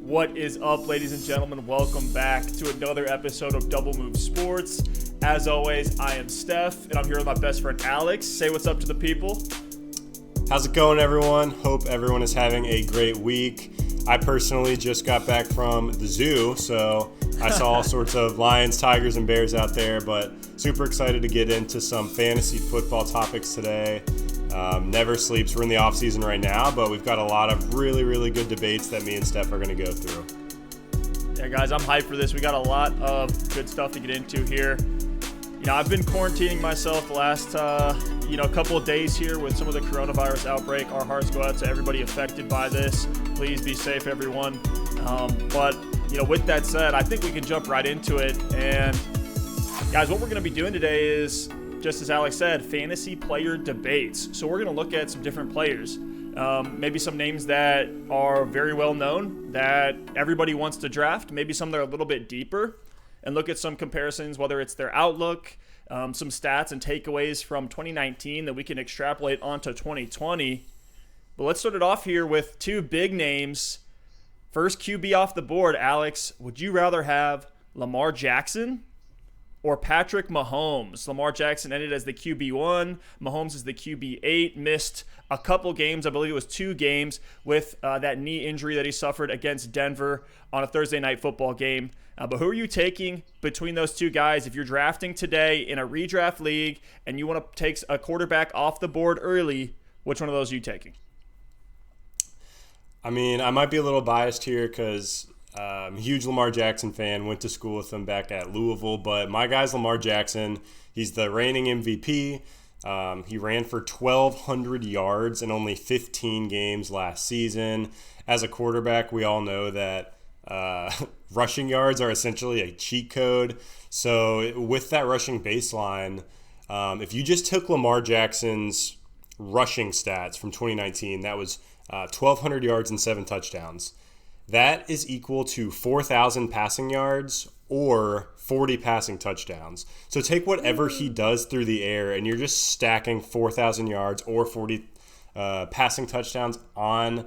What is up, ladies and gentlemen? Welcome back to another episode of Double Move Sports. As always, I am Stef, and I'm here with my best friend Alex. Say what's up to the people. How's it going, everyone? Hope everyone is having a great week. I personally just got back from the zoo, so I saw all sorts of lions, tigers, and bears out there, but super excited to get into some fantasy football topics today. Never sleeps. We're in the off season right now, but we've got a lot of really good debates that me and Steph are going to go through. Yeah, guys, I'm hyped for this. We got a lot of good stuff to get into here. You know, I've been quarantining myself the last, couple of days here with some of the coronavirus outbreak. Our hearts go out to everybody affected by this. Please be safe, everyone. But with that said, I think we can jump right into it. And guys, what we're going to be doing today is, just as Alex said, fantasy player debates. So we're going to look at some different players, maybe some names that are very well known that everybody wants to draft, maybe some that are a little bit deeper, and look at some comparisons, whether it's their outlook, some stats and takeaways from 2019 that we can extrapolate onto 2020. But let's start it off here with two big names. First QB off the board, Alex, would you rather have Lamar Jackson or Patrick Mahomes? Lamar Jackson ended as the QB1. Mahomes is the QB8. Missed a couple games. I believe it was 2 games with that knee injury that he suffered against Denver on a Thursday night football game. But who are you taking between those two guys? If you're drafting today in a redraft league and you want to take a quarterback off the board early, which one of those are you taking? I mean, I might be a little biased here because I'm a huge Lamar Jackson fan, went to school with him back at Louisville, but my guy's Lamar Jackson. He's the reigning MVP. He ran for 1,200 yards in only 15 games last season. As a quarterback, we all know that rushing yards are essentially a cheat code. So with that rushing baseline, if you just took Lamar Jackson's rushing stats from 2019, that was 1,200 yards and 7 touchdowns. That is equal to 4,000 passing yards or 40 passing touchdowns. So take whatever he does through the air, and you're just stacking 4,000 yards or 40 passing touchdowns on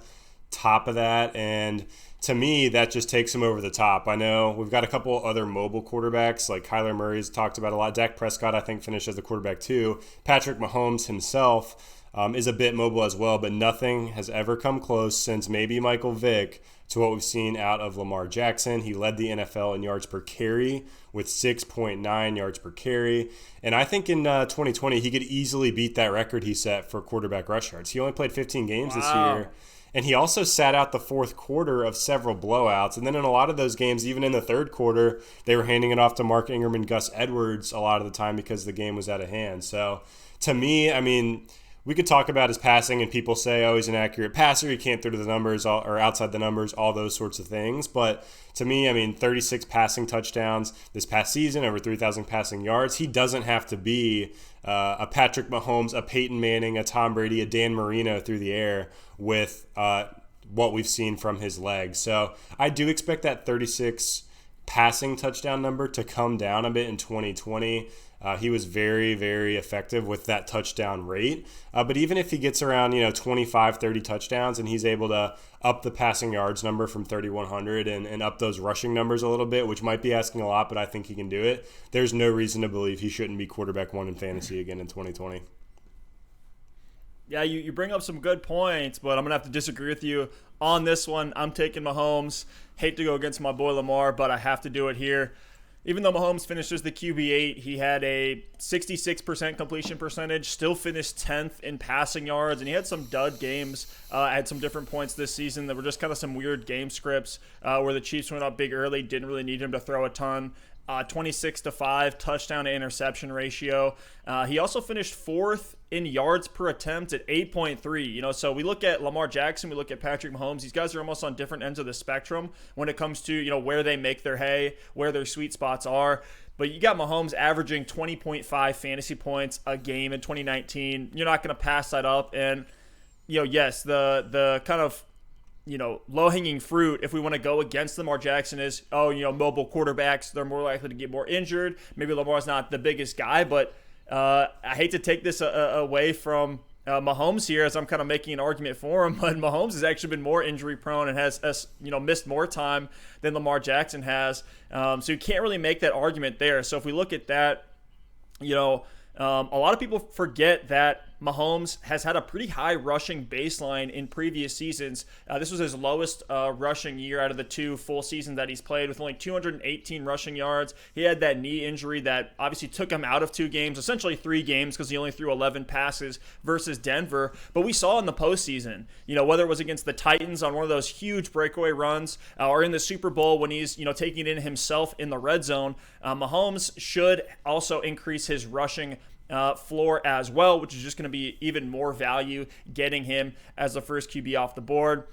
top of that. And to me, that just takes him over the top. I know we've got a couple other mobile quarterbacks, like Kyler Murray's talked about a lot. Dak Prescott, I think, finished as the quarterback too. Patrick Mahomes himself is a bit mobile as well, but nothing has ever come close since maybe Michael Vick to what we've seen out of Lamar Jackson. He led the NFL in yards per carry with 6.9 yards per carry. And I think in 2020, he could easily beat that record he set for quarterback rush yards. He only played 15 games this year. And he also sat out the fourth quarter of several blowouts. And then in a lot of those games, even in the third quarter, they were handing it off to Mark Ingram and Gus Edwards a lot of the time because the game was out of hand. So to me, I mean, we could talk about his passing and people say, oh, he's an accurate passer. He can't throw to the numbers or outside the numbers, all those sorts of things. But to me, I mean, 36 passing touchdowns this past season, over 3,000 passing yards. He doesn't have to be a Patrick Mahomes, a Peyton Manning, a Tom Brady, a Dan Marino through the air with what we've seen from his legs. So I do expect that 36 passing touchdown number to come down a bit in 2020. He was very effective with that touchdown rate. But even if he gets around, 25, 30 touchdowns and he's able to up the passing yards number from 3,100 and up those rushing numbers a little bit, which might be asking a lot, but I think he can do it. There's no reason to believe he shouldn't be quarterback 1 in fantasy again in 2020. Yeah, you bring up some good points, but I'm going to have to disagree with you on this one. I'm taking Mahomes. Hate to go against my boy Lamar, but I have to do it here. Even though Mahomes finished as the QB8, he had a 66% completion percentage, still finished 10th in passing yards, and he had some dud games at some different points this season that were just kind of some weird game scripts where the Chiefs went up big early, didn't really need him to throw a ton. 26-5 touchdown to interception ratio. He also finished 4th in yards per attempt at 8.3. So we look at Lamar Jackson, we look at Patrick Mahomes. These guys are almost on different ends of the spectrum when it comes to, where they make their hay, where their sweet spots are. But you got Mahomes averaging 20.5 fantasy points a game in 2019. You're not going to pass that up. And, yes, the kind of, low-hanging fruit, if we want to go against Lamar Jackson, is, mobile quarterbacks, they're more likely to get more injured. Maybe Lamar's not the biggest guy, but I hate to take this away from Mahomes here, as I'm kind of making an argument for him, but Mahomes has actually been more injury prone and has missed more time than Lamar Jackson has. So you can't really make that argument there. So if we look at that, a lot of people forget that Mahomes has had a pretty high rushing baseline in previous seasons. This was his lowest rushing year out of the 2 full seasons that he's played, with only 218 rushing yards. He had that knee injury that obviously took him out of 2 games, essentially 3 games, because he only threw 11 passes versus Denver. But we saw in the postseason, whether it was against the Titans on one of those huge breakaway runs or in the Super Bowl when he's, taking it in himself in the red zone, Mahomes should also increase his rushing floor as well, which is just going to be even more value getting him as the first QB off the board.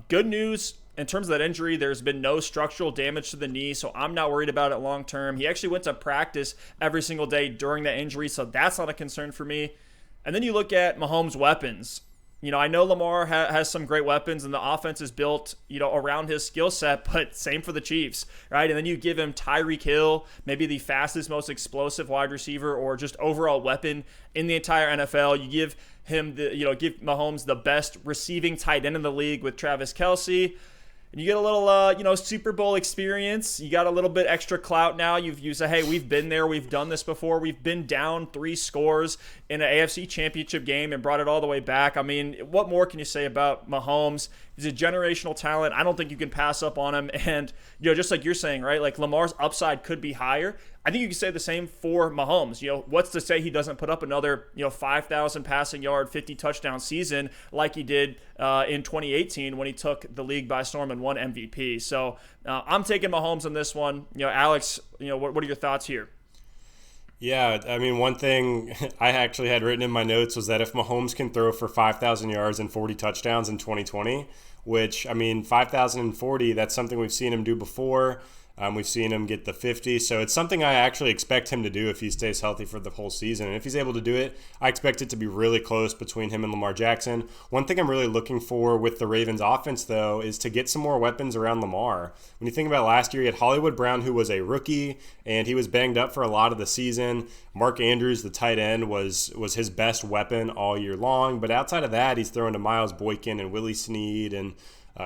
Good news in terms of that injury, there's been no structural damage to the knee, so I'm not worried about it long term. He actually went to practice every single day during that injury, so that's not a concern for me. And then you look at Mahomes' weapons. I know Lamar has some great weapons and the offense is built, around his skill set, but same for the Chiefs, right? And then you give him Tyreek Hill, maybe the fastest, most explosive wide receiver or just overall weapon in the entire NFL. You give him give Mahomes the best receiving tight end in the league with Travis Kelce. And you get a little, Super Bowl experience. You got a little bit extra clout now. You say, hey, we've been there. We've done this before. We've been down 3 scores in an AFC championship game and brought it all the way back. I mean, what more can you say about Mahomes? He's a generational talent. I don't think you can pass up on him. And, just like you're saying, right, like Lamar's upside could be higher. I think you can say the same for Mahomes. What's to say he doesn't put up another, 5,000 passing yard, 50 touchdown season like he did in 2018 when he took the league by storm and won MVP. So I'm taking Mahomes on this one. Alex, what are your thoughts here? Yeah, I mean, one thing I actually had written in my notes was that if Mahomes can throw for 5,000 yards and 40 touchdowns in 2020, which, 5,040, that's something we've seen him do before. We've seen him get the 50, so it's something I actually expect him to do if he stays healthy for the whole season. And if he's able to do it, I expect it to be really close between him and Lamar Jackson. One thing I'm really looking for with the Ravens offense, though, is to get some more weapons around Lamar. When you think about last year, you had Hollywood Brown, who was a rookie, and he was banged up for a lot of the season. Mark Andrews, the tight end, was his best weapon all year long. But outside of that, he's throwing to Miles Boykin and Willie Snead and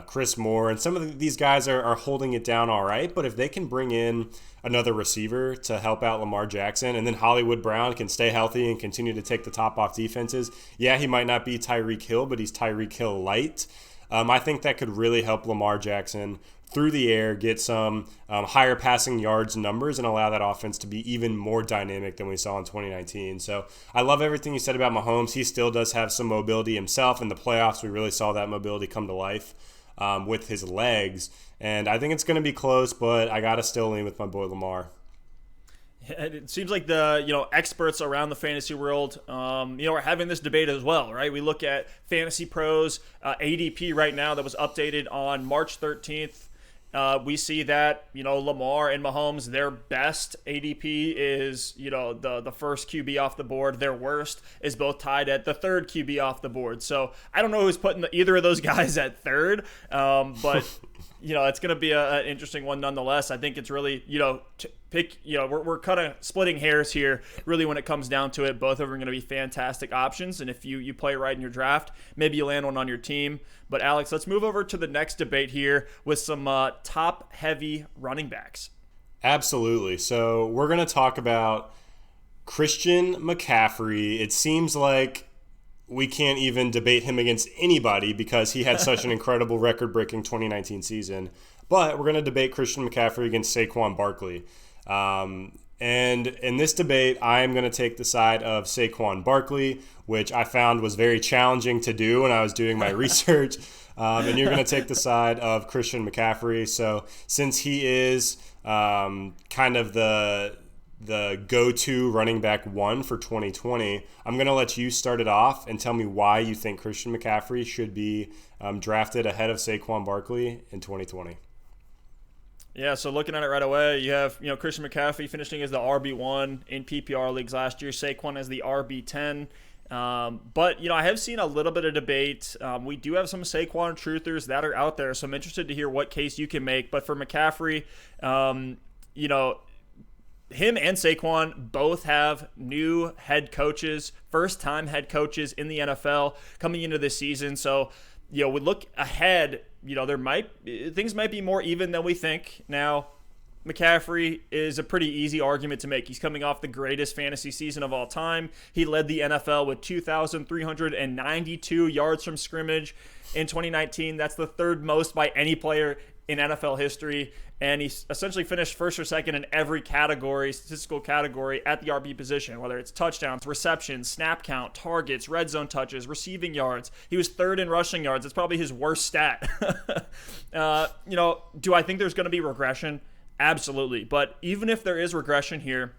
Chris Moore, and some of these guys are holding it down all right, but if they can bring in another receiver to help out Lamar Jackson, and then Hollywood Brown can stay healthy and continue to take the top off defenses, yeah, he might not be Tyreek Hill, but he's Tyreek Hill light. I think that could really help Lamar Jackson through the air, get some higher passing yards numbers, and allow that offense to be even more dynamic than we saw in 2019. So I love everything you said about Mahomes. He still does have some mobility himself. In the playoffs, we really saw that mobility come to life with his legs. And I think it's going to be close, but I got to still lean with my boy Lamar. It seems like the experts around the fantasy world are having this debate as well, right? We look at Fantasy Pros ADP right now that was updated on March 13th. We see that Lamar and Mahomes, their best ADP is the first QB off the board. Their worst is both tied at the third QB off the board. So I don't know who's putting either of those guys at third, but it's going to be an interesting one nonetheless. I think it's really pick. We're kind of splitting hairs here. Really, when it comes down to it, both of them are going to be fantastic options. And if you play right in your draft, maybe you land one on your team. But Alex, let's move over to the next debate here with some top-heavy running backs. Absolutely. So we're going to talk about Christian McCaffrey. It seems like we can't even debate him against anybody because he had such an incredible record-breaking 2019 season. But we're going to debate Christian McCaffrey against Saquon Barkley. And in this debate, I'm going to take the side of Saquon Barkley, which I found was very challenging to do when I was doing my research. And you're going to take the side of Christian McCaffrey. So since he is kind of the go-to running back one for 2020, I'm going to let you start it off and tell me why you think Christian McCaffrey should be drafted ahead of Saquon Barkley in 2020. Yeah, so looking at it right away, you have Christian McCaffrey finishing as the RB1 in PPR leagues last year, Saquon as the RB10. But I have seen a little bit of debate. We do have some Saquon truthers that are out there, so I'm interested to hear what case you can make. But for McCaffrey, him and Saquon both have new head coaches, first-time head coaches in the NFL coming into this season. So, we look ahead, things might be more even than we think. Now, McCaffrey is a pretty easy argument to make. He's coming off the greatest fantasy season of all time. He led the NFL with 2,392 yards from scrimmage in 2019. That's the third most by any player in NFL history. And he essentially finished first or second in every category, statistical category at the RB position, whether it's touchdowns, receptions, snap count, targets, red zone touches, receiving yards. He was third in rushing yards. It's probably his worst stat. Do I think there's going to be regression? Absolutely. But even if there is regression here,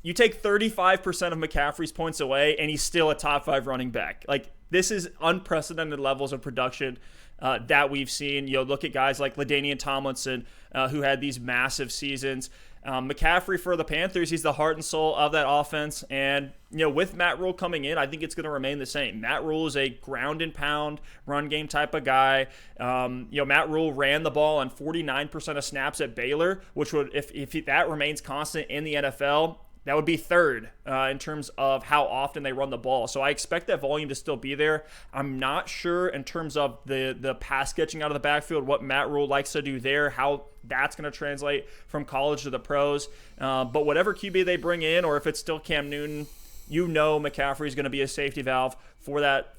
you take 35% of McCaffrey's points away, and he's still a top 5 running back. Like, this is unprecedented levels of production that we've seen. Look at guys like LaDainian Tomlinson, who had these massive seasons. McCaffrey for the Panthers, he's the heart and soul of that offense. And, with Matt Rule coming in, I think it's going to remain the same. Matt Rule is a ground and pound run game type of guy. Matt Rule ran the ball on 49% of snaps at Baylor, which would, if that remains constant in the NFL, that would be third in terms of how often they run the ball. So I expect that volume to still be there. I'm not sure in terms of the pass catching out of the backfield, what Matt Rule likes to do there, how that's going to translate from college to the pros. But whatever QB they bring in, or if it's still Cam Newton, McCaffrey is going to be a safety valve for that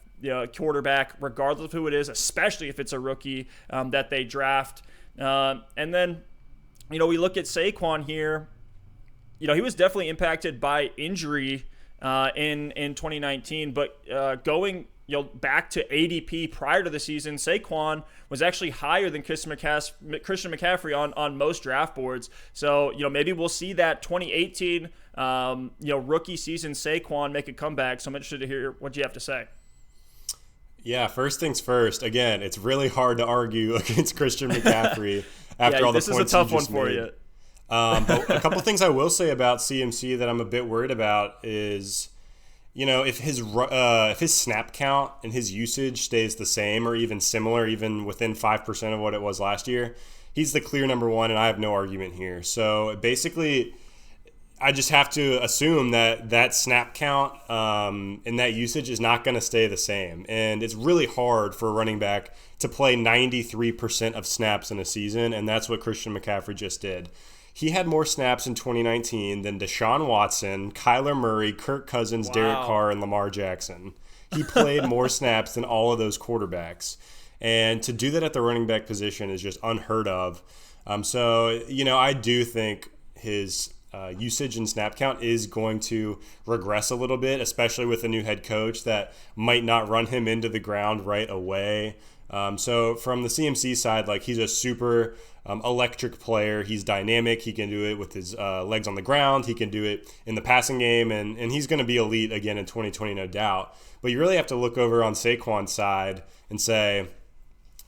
quarterback, regardless of who it is, especially if it's a rookie that they draft. And then, we look at Saquon here. He was definitely impacted by injury in 2019, but going back to ADP prior to the season, Saquon was actually higher than Christian McCaffrey on most draft boards. So maybe we'll see that 2018 rookie season Saquon make a comeback. So I'm interested to hear what you have to say. Yeah, first things first. Again, it's really hard to argue against Christian McCaffrey after all the points he just made. This is a tough one for you. But a couple things I will say about CMC that I'm a bit worried about is, if his snap count and his usage stays the same or even similar, even within 5% of what it was last year, he's the clear number one, and I have no argument here. So basically, I just have to assume that snap count and that usage is not going to stay the same. And it's really hard for a running back to play 93% of snaps in a season, and that's what Christian McCaffrey just did. He had more snaps in 2019 than Deshaun Watson, Kyler Murray, Kirk Cousins, wow, Derek Carr, and Lamar Jackson. He played more snaps than all of those quarterbacks. And to do that at the running back position is just unheard of. So I do think his usage and snap count is going to regress a little bit, especially with a new head coach that might not run him into the ground right away. So from the CMC side, he's a super electric player. He's dynamic. He can do it with his legs on the ground. He can do it in the passing game, and he's going to be elite again in 2020, no doubt. But you really have to look over on Saquon's side and say,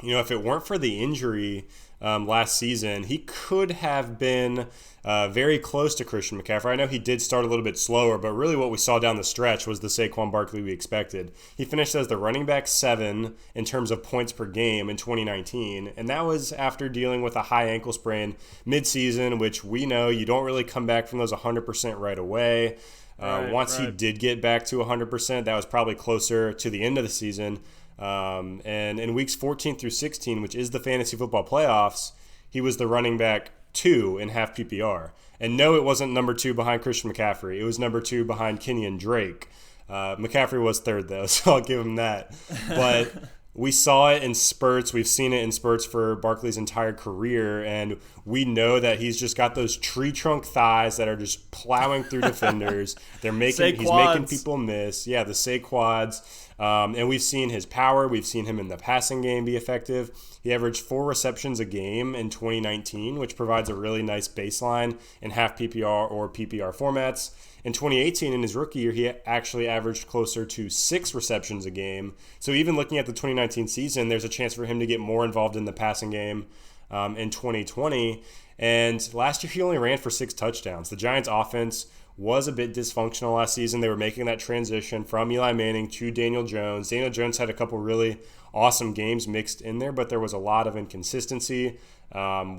if it weren't for the injury last season, he could have been very close to Christian McCaffrey. I know he did start a little bit slower, but really what we saw down the stretch was the Saquon Barkley we expected. He finished as the running back 7 in terms of points per game in 2019, and that was after dealing with a high ankle sprain midseason, which we know you don't really come back from those 100% right away. Once he did get back to 100%, that was probably closer to the end of the season. And in weeks 14 through 16, which is the fantasy football playoffs, he was the running back 2 in half PPR. And no, it wasn't number 2 behind Christian McCaffrey. It was number 2 behind Kenyon Drake. McCaffrey was third, though, so I'll give him that. But we saw it in spurts. We've seen it in spurts for Barkley's entire career, and we know that he's just got those tree trunk thighs that are just plowing through defenders. He's making people miss. Yeah, the Saquads. And we've seen his power. We've seen him in the passing game be effective. He averaged 4 receptions a game in 2019, which provides a really nice baseline in half PPR or PPR formats. In 2018, in his rookie year, he actually averaged closer to 6 receptions a game. So even looking at the 2019 season, there's a chance for him to get more involved in the passing game in 2020. And last year, he only ran for 6 touchdowns. The Giants' offense was a bit dysfunctional last season. They were making that transition from Eli Manning to Daniel Jones. Daniel Jones had a couple really awesome games mixed in there, but there was a lot of inconsistency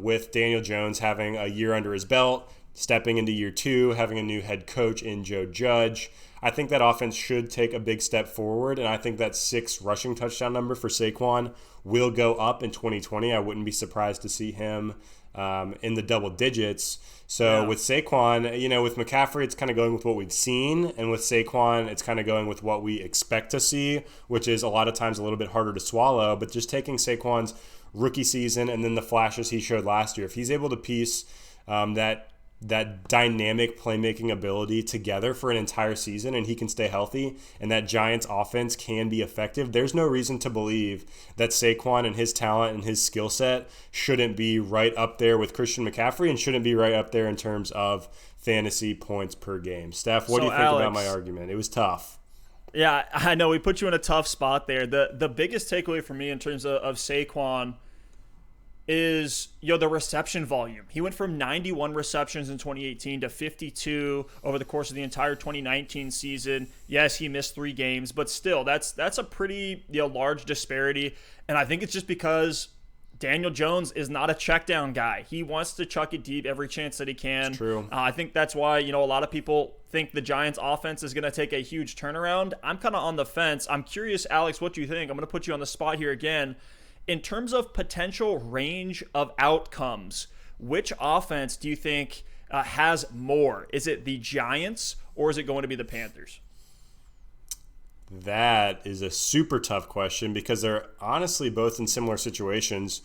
with Daniel Jones having a year under his belt, stepping into year 2, having a new head coach in Joe Judge. I think that offense should take a big step forward, and I think that 6 rushing touchdown number for Saquon will go up in 2020. I wouldn't be surprised to see him in the double digits. So with Saquon, you know, with McCaffrey, it's kind of going with what we've seen, and with Saquon, it's kind of going with what we expect to see, which is a lot of times a little bit harder to swallow. But just taking Saquon's rookie season and then the flashes he showed last year, if he's able to piece that dynamic playmaking ability together for an entire season and he can stay healthy and that Giants offense can be effective, there's no reason to believe that Saquon and his talent and his skill set shouldn't be right up there with Christian McCaffrey and shouldn't be right up there in terms of fantasy points per game. Steph, what do you think about my argument? It was tough. Yeah, I know we put you in a tough spot there. The biggest takeaway for me in terms of Saquon is, the reception volume. He went from 91 receptions in 2018 to 52 over the course of the entire 2019 season. Yes, he missed 3 games, but still, that's a pretty large disparity. And I think it's just because Daniel Jones is not a check down guy. He wants to chuck it deep every chance that he can. It's true. I think that's why, a lot of people think the Giants offense is going to take a huge turnaround. I'm kind of on the fence. I'm curious, Alex, what do you think? I'm going to put you on the spot here again. In terms of potential range of outcomes, which offense do you think has more? Is it the Giants or is it going to be the Panthers? That is a super tough question because they're honestly both in similar situations.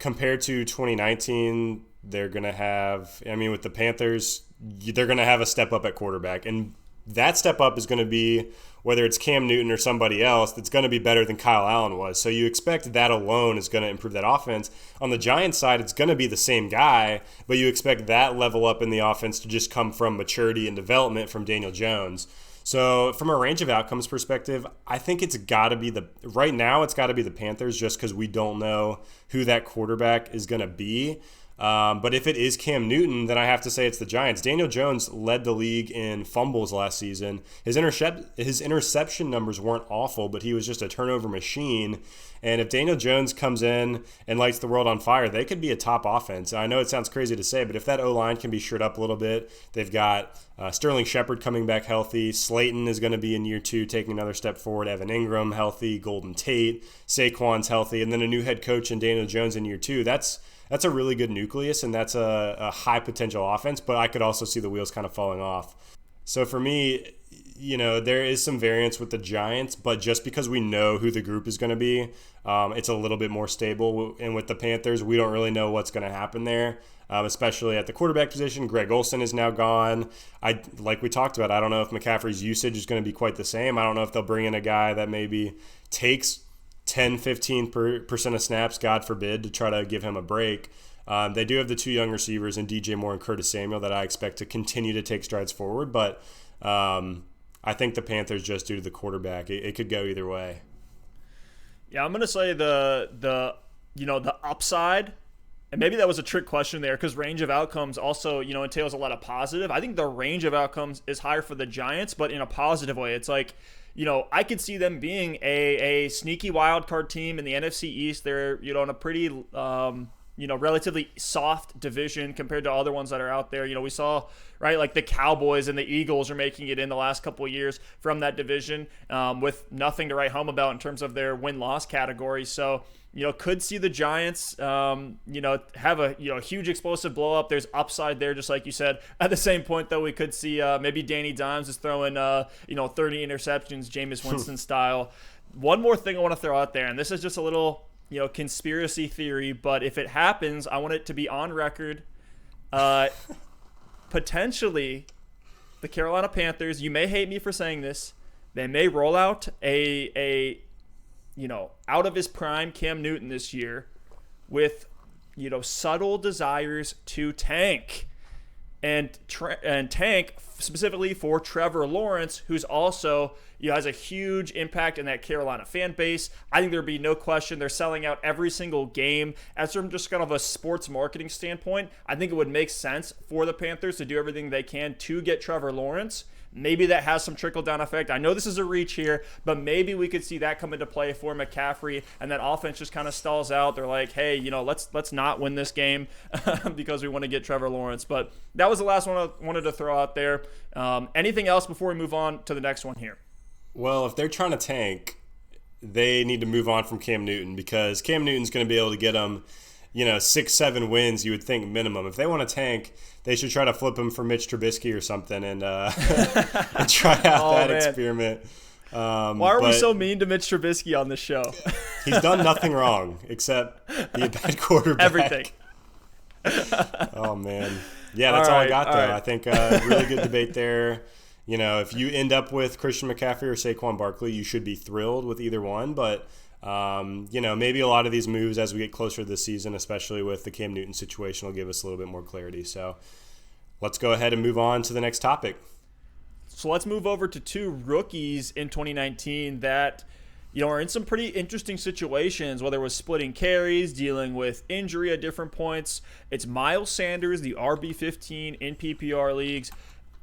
Compared to 2019, they're going to have, with the Panthers, they're going to have a step up at quarterback. And that step up is going to be, whether it's Cam Newton or somebody else, that's going to be better than Kyle Allen was. So you expect that alone is going to improve that offense. On the Giants side, it's going to be the same guy, but you expect that level up in the offense to just come from maturity and development from Daniel Jones. So from a range of outcomes perspective, I think it's got to be right now it's got to be the Panthers just because we don't know who that quarterback is going to be. But if it is Cam Newton, then I have to say it's the Giants. Daniel Jones led the league in fumbles last season. His interception numbers weren't awful, but he was just a turnover machine. And if Daniel Jones comes in and lights the world on fire, they could be a top offense. I know it sounds crazy to say, but if that O-line can be shored up a little bit, they've got Sterling Shepard coming back healthy. Slayton is going to be in year 2, taking another step forward. Evan Ingram healthy. Golden Tate. Saquon's healthy. And then a new head coach in Daniel Jones in year 2. That's a really good nucleus, and that's a high potential offense, but I could also see the wheels kind of falling off. So for me, there is some variance with the Giants, but just because we know who the group is going to be, it's a little bit more stable. And with the Panthers, we don't really know what's going to happen there, especially at the quarterback position. Greg Olsen is now gone. Like we talked about, I don't know if McCaffrey's usage is going to be quite the same. I don't know if they'll bring in a guy that maybe takes 10-15% of snaps, God forbid, to try to give him a break. They do have the 2 young receivers in DJ Moore and Curtis Samuel that I expect to continue to take strides forward, but I think the Panthers, just due to the quarterback, it could go either way. Yeah, I'm going to say the upside, and maybe that was a trick question there because range of outcomes also, entails a lot of positive. I think the range of outcomes is higher for the Giants, but in a positive way. It's like, I could see them being a sneaky wild card team in the NFC East. They're, in a pretty, relatively soft division compared to other ones that are out there. We saw, right, like the Cowboys and the Eagles are making it in the last couple of years from that division with nothing to write home about in terms of their win-loss category. So, could see the Giants, have a, huge explosive blow up. There's upside there, just like you said. At the same point, though, we could see maybe Danny Dimes is throwing, 30 interceptions, Jameis Winston style. One more thing I want to throw out there, and this is just a little, conspiracy theory, but if it happens, I want it to be on record. Potentially, the Carolina Panthers, you may hate me for saying this, they may roll out a out of his prime Cam Newton this year with, subtle desires to tank and tank specifically for Trevor Lawrence, who's also, has a huge impact in that Carolina fan base. I think there'd be no question they're selling out every single game. As from just kind of a sports marketing standpoint, I think it would make sense for the Panthers to do everything they can to get Trevor Lawrence. Maybe that has some trickle-down effect. I know this is a reach here, but maybe we could see that come into play for McCaffrey, and that offense just kind of stalls out. They're like, hey, let's not win this game because we want to get Trevor Lawrence. But that was the last one I wanted to throw out there. Anything else before we move on to the next one here? Well, if they're trying to tank, they need to move on from Cam Newton, because Cam Newton's going to be able to get them 6-7 wins, you would think, minimum. If they want to tank, they should try to flip him for Mitch Trubisky or something and try out experiment. Why are we so mean to Mitch Trubisky on this show? He's done nothing wrong except be a bad quarterback. Everything. Oh, man. Yeah, that's all I got, though. Right. I think really good debate there. If you end up with Christian McCaffrey or Saquon Barkley, you should be thrilled with either one. But maybe a lot of these moves as we get closer to the season, especially with the Cam Newton situation, will give us a little bit more clarity. So let's go ahead and move on to the next topic. So let's move over to two rookies in 2019 that are in some pretty interesting situations, whether it was splitting carries, dealing with injury at different points. It's Miles Sanders, the RB15 in PPR leagues,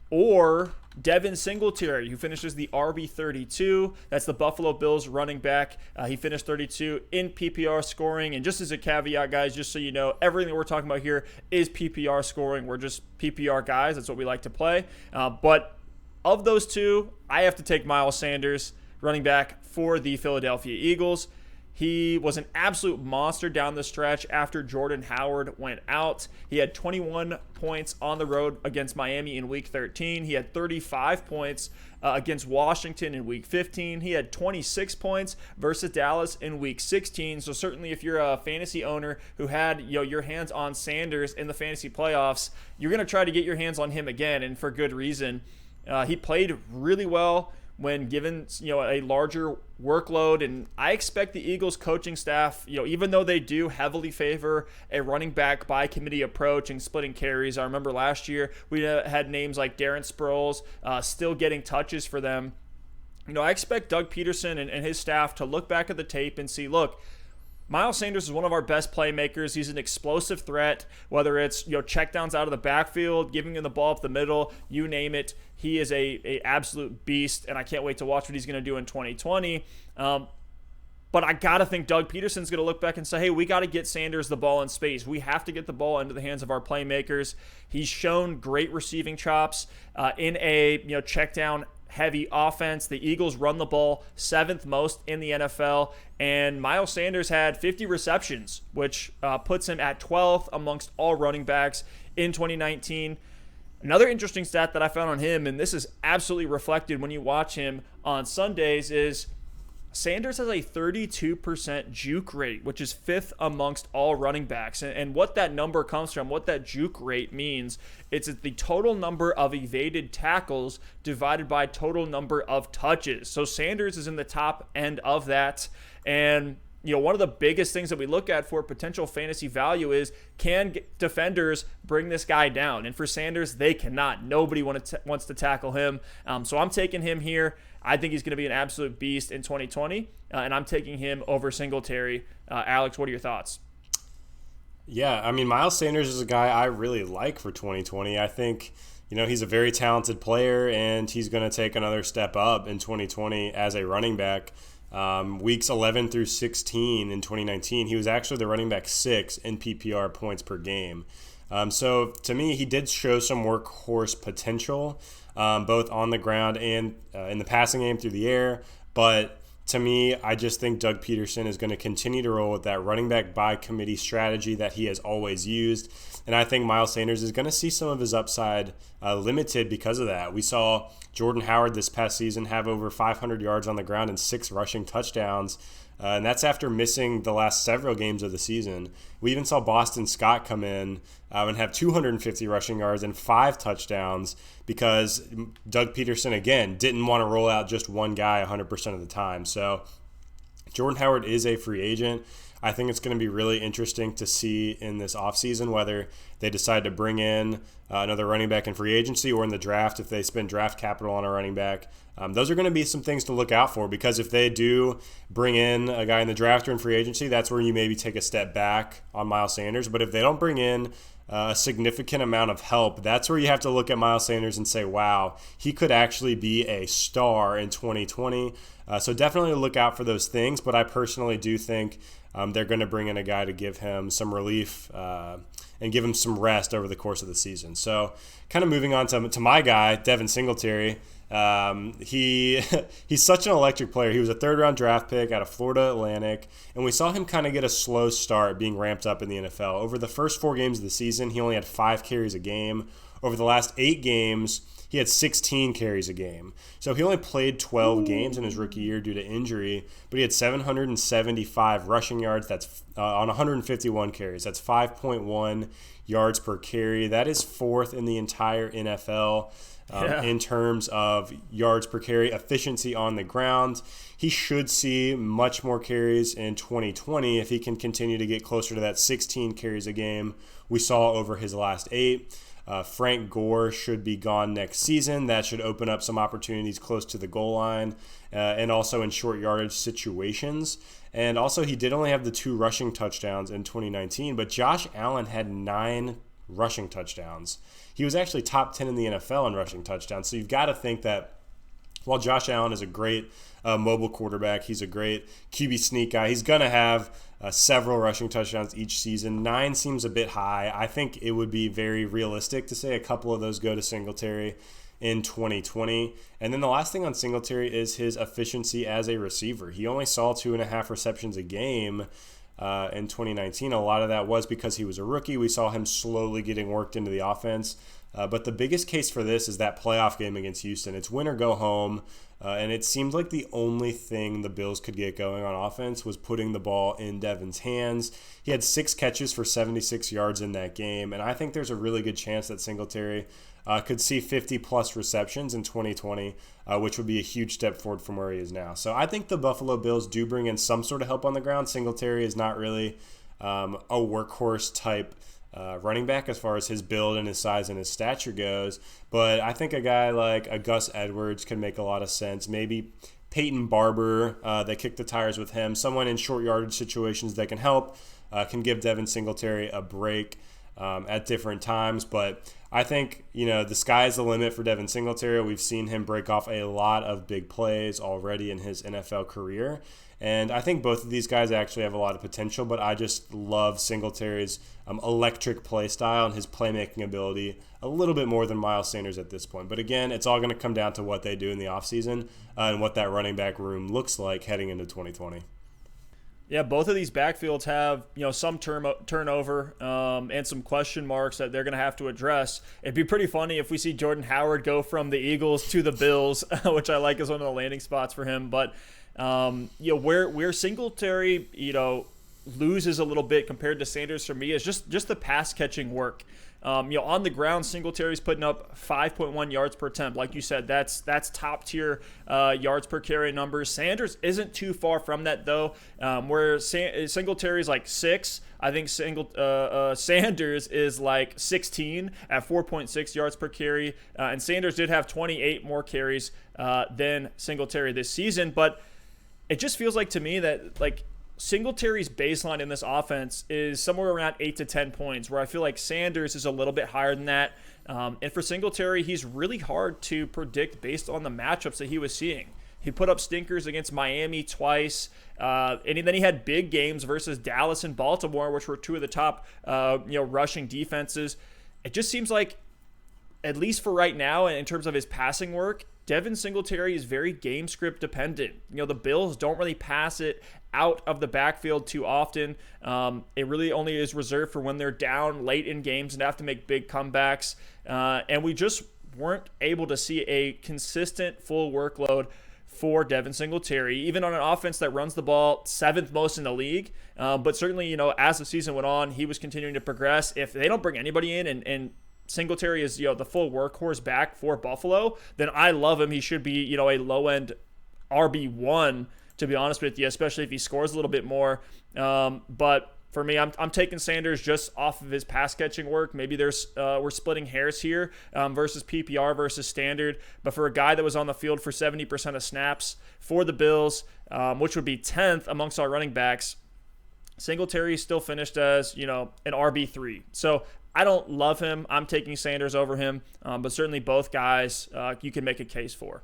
or Devin Singletary, who finishes the RB32. That's the Buffalo Bills running back. He finished 32 in PPR scoring. And just as a caveat, guys, just so you know, everything that we're talking about here is PPR scoring. We're just PPR guys. That's what we like to play. But of those two, I have to take Miles Sanders, running back for the Philadelphia Eagles. He was an absolute monster down the stretch after Jordan Howard went out. He had 21 points on the road against Miami in Week 13. He had 35 points against Washington in Week 15. He had 26 points versus Dallas in Week 16. So certainly if you're a fantasy owner who had your hands on Sanders in the fantasy playoffs, you're going to try to get your hands on him again, and for good reason. He played really well when given a larger workload, and I expect the Eagles coaching staff, even though they do heavily favor a running back by committee approach and splitting carries. I remember last year we had names like Darren Sproles still getting touches for them. I expect Doug Peterson and his staff to look back at the tape and see, look, Miles Sanders is one of our best playmakers. He's an explosive threat, whether it's checkdowns out of the backfield, giving him the ball up the middle, you name it. He is a absolute beast, and I can't wait to watch what he's going to do in 2020. But I got to think Doug Peterson's going to look back and say, hey, we got to get Sanders the ball in space. We have to get the ball into the hands of our playmakers. He's shown great receiving chops in a check down heavy offense. The Eagles run the ball 7th most in the NFL, and Miles Sanders had 50 receptions, which puts him at 12th amongst all running backs in 2019. Another interesting stat that I found on him, and this is absolutely reflected when you watch him on Sundays, is Sanders has a 32% juke rate, which is 5th amongst all running backs. And what that number comes from, what that juke rate means, it's the total number of evaded tackles divided by total number of touches. So Sanders is in the top end of that. And one of the biggest things that we look at for potential fantasy value is, can defenders bring this guy down? And for Sanders, they cannot. Nobody wants to tackle him. So I'm taking him here. I think he's going to be an absolute beast in 2020, and I'm taking him over Singletary. Alex, what are your thoughts? Yeah, I mean, Miles Sanders is a guy I really like for 2020. I think, he's a very talented player, and he's going to take another step up in 2020 as a running back. Weeks 11 through 16 in 2019, he was actually the running back 6 in PPR points per game. So to me, he did show some workhorse potential, both on the ground and in the passing game through the air. But to me, I just think Doug Peterson is going to continue to roll with that running back by committee strategy that he has always used. And I think Miles Sanders is going to see some of his upside limited because of that. We saw Jordan Howard this past season have over 500 yards on the ground and 6 rushing touchdowns. And that's after missing the last several games of the season. We even saw Boston Scott come in and have 250 rushing yards and 5 touchdowns because Doug Peterson, again, didn't want to roll out just one guy 100% of the time. So Jordan Howard is a free agent. I think it's going to be really interesting to see in this offseason whether they decide to bring in another running back in free agency or in the draft if they spend draft capital on a running back. Those are going to be some things to look out for, because if they do bring in a guy in the draft or in free agency, that's where you maybe take a step back on Miles Sanders. But if they don't bring in a significant amount of help, that's where you have to look at Miles Sanders and say, wow, he could actually be a star in 2020. So definitely look out for those things. But I personally do think they're going to bring in a guy to give him some relief and give him some rest over the course of the season. So kind of moving on to my guy, Devin Singletary. He's such an electric player. He was a third-round draft pick out of Florida Atlantic, and we saw him kind of get a slow start being ramped up in the NFL. Over the first 4 games of the season, he only had 5 carries a game. Over the last 8 games, he had 16 carries a game. So he only played 12 games in his rookie year due to injury, but he had 775 rushing yards. That's on 151 carries. That's 5.1 yards per carry. That is 4th in the entire NFL. In terms of yards per carry, efficiency on the ground. He should see much more carries in 2020 if he can continue to get closer to that 16 carries a game we saw over his last 8. Frank Gore should be gone next season. That should open up some opportunities close to the goal line and also in short yardage situations. And also, he did only have the 2 rushing touchdowns in 2019, but Josh Allen had 9 rushing touchdowns. He was actually top 10 in the NFL in rushing touchdowns. So you've got to think that while Josh Allen is a great mobile quarterback, he's a great QB sneak guy, he's going to have several rushing touchdowns each season. 9 seems a bit high. I think it would be very realistic to say a couple of those go to Singletary in 2020. And then the last thing on Singletary is his efficiency as a receiver. He only saw 2.5 receptions a game in 2019. A lot of that was because he was a rookie. We saw him slowly getting worked into the offense. But the biggest case for this is that playoff game against Houston. It's win or go home. And it seemed like the only thing the Bills could get going on offense was putting the ball in Devin's hands. He had 6 catches for 76 yards in that game. And I think there's a really good chance that Singletary could see 50-plus receptions in 2020, which would be a huge step forward from where he is now. So I think the Buffalo Bills do bring in some sort of help on the ground. Singletary is not really a workhorse type running back as far as his build and his size and his stature goes. But I think a guy like a Gus Edwards could make a lot of sense. Maybe Peyton Barber, they kick the tires with him. Someone in short yardage situations that can help, can give Devin Singletary a break at different times. But I think, the sky's the limit for Devin Singletary. We've seen him break off a lot of big plays already in his NFL career. And I think both of these guys actually have a lot of potential, but I just love Singletary's electric play style and his playmaking ability a little bit more than Miles Sanders at this point. But again, it's all going to come down to what they do in the offseason and what that running back room looks like heading into 2020. Yeah, both of these backfields have some turnover and some question marks that they're going to have to address. It'd be pretty funny if we see Jordan Howard go from the Eagles to the Bills, which I like as one of the landing spots for him. But where Singletary loses a little bit compared to Sanders for me is just the pass catching work. On the ground, Singletary's putting up 5.1 yards per attempt. Like you said, that's top tier yards per carry numbers. Sanders isn't too far from that though. Where Singletary's like 6, I think Sanders is like 16 at 4.6 yards per carry. And Sanders did have 28 more carries than Singletary this season, but it just feels like to me that Singletary's baseline in this offense is somewhere around 8 to 10 points, where I feel like Sanders is a little bit higher than that. And for Singletary, he's really hard to predict based on the matchups that he was seeing. He put up stinkers against Miami twice, and then he had big games versus Dallas and Baltimore, which were 2 of the top rushing defenses. It just seems like, at least for right now, in terms of his passing work, Devin Singletary is very game script dependent. The Bills don't really pass it out of the backfield too often. It really only is reserved for when they're down late in games and have to make big comebacks. And we just weren't able to see a consistent full workload for Devin Singletary, even on an offense that runs the ball 7th most in the league. But certainly, as the season went on, he was continuing to progress. If they don't bring anybody in and Singletary is the full workhorse back for Buffalo, then I love him. He should be a low-end RB1, to be honest with you, especially if he scores a little bit more. But for me, I'm taking Sanders just off of his pass catching work. Maybe we're splitting hairs here versus PPR versus standard. But for a guy that was on the field for 70% of snaps for the Bills, which would be 10th amongst our running backs, Singletary still finished as, an RB3. So I don't love him. I'm taking Sanders over him, but certainly both guys you can make a case for.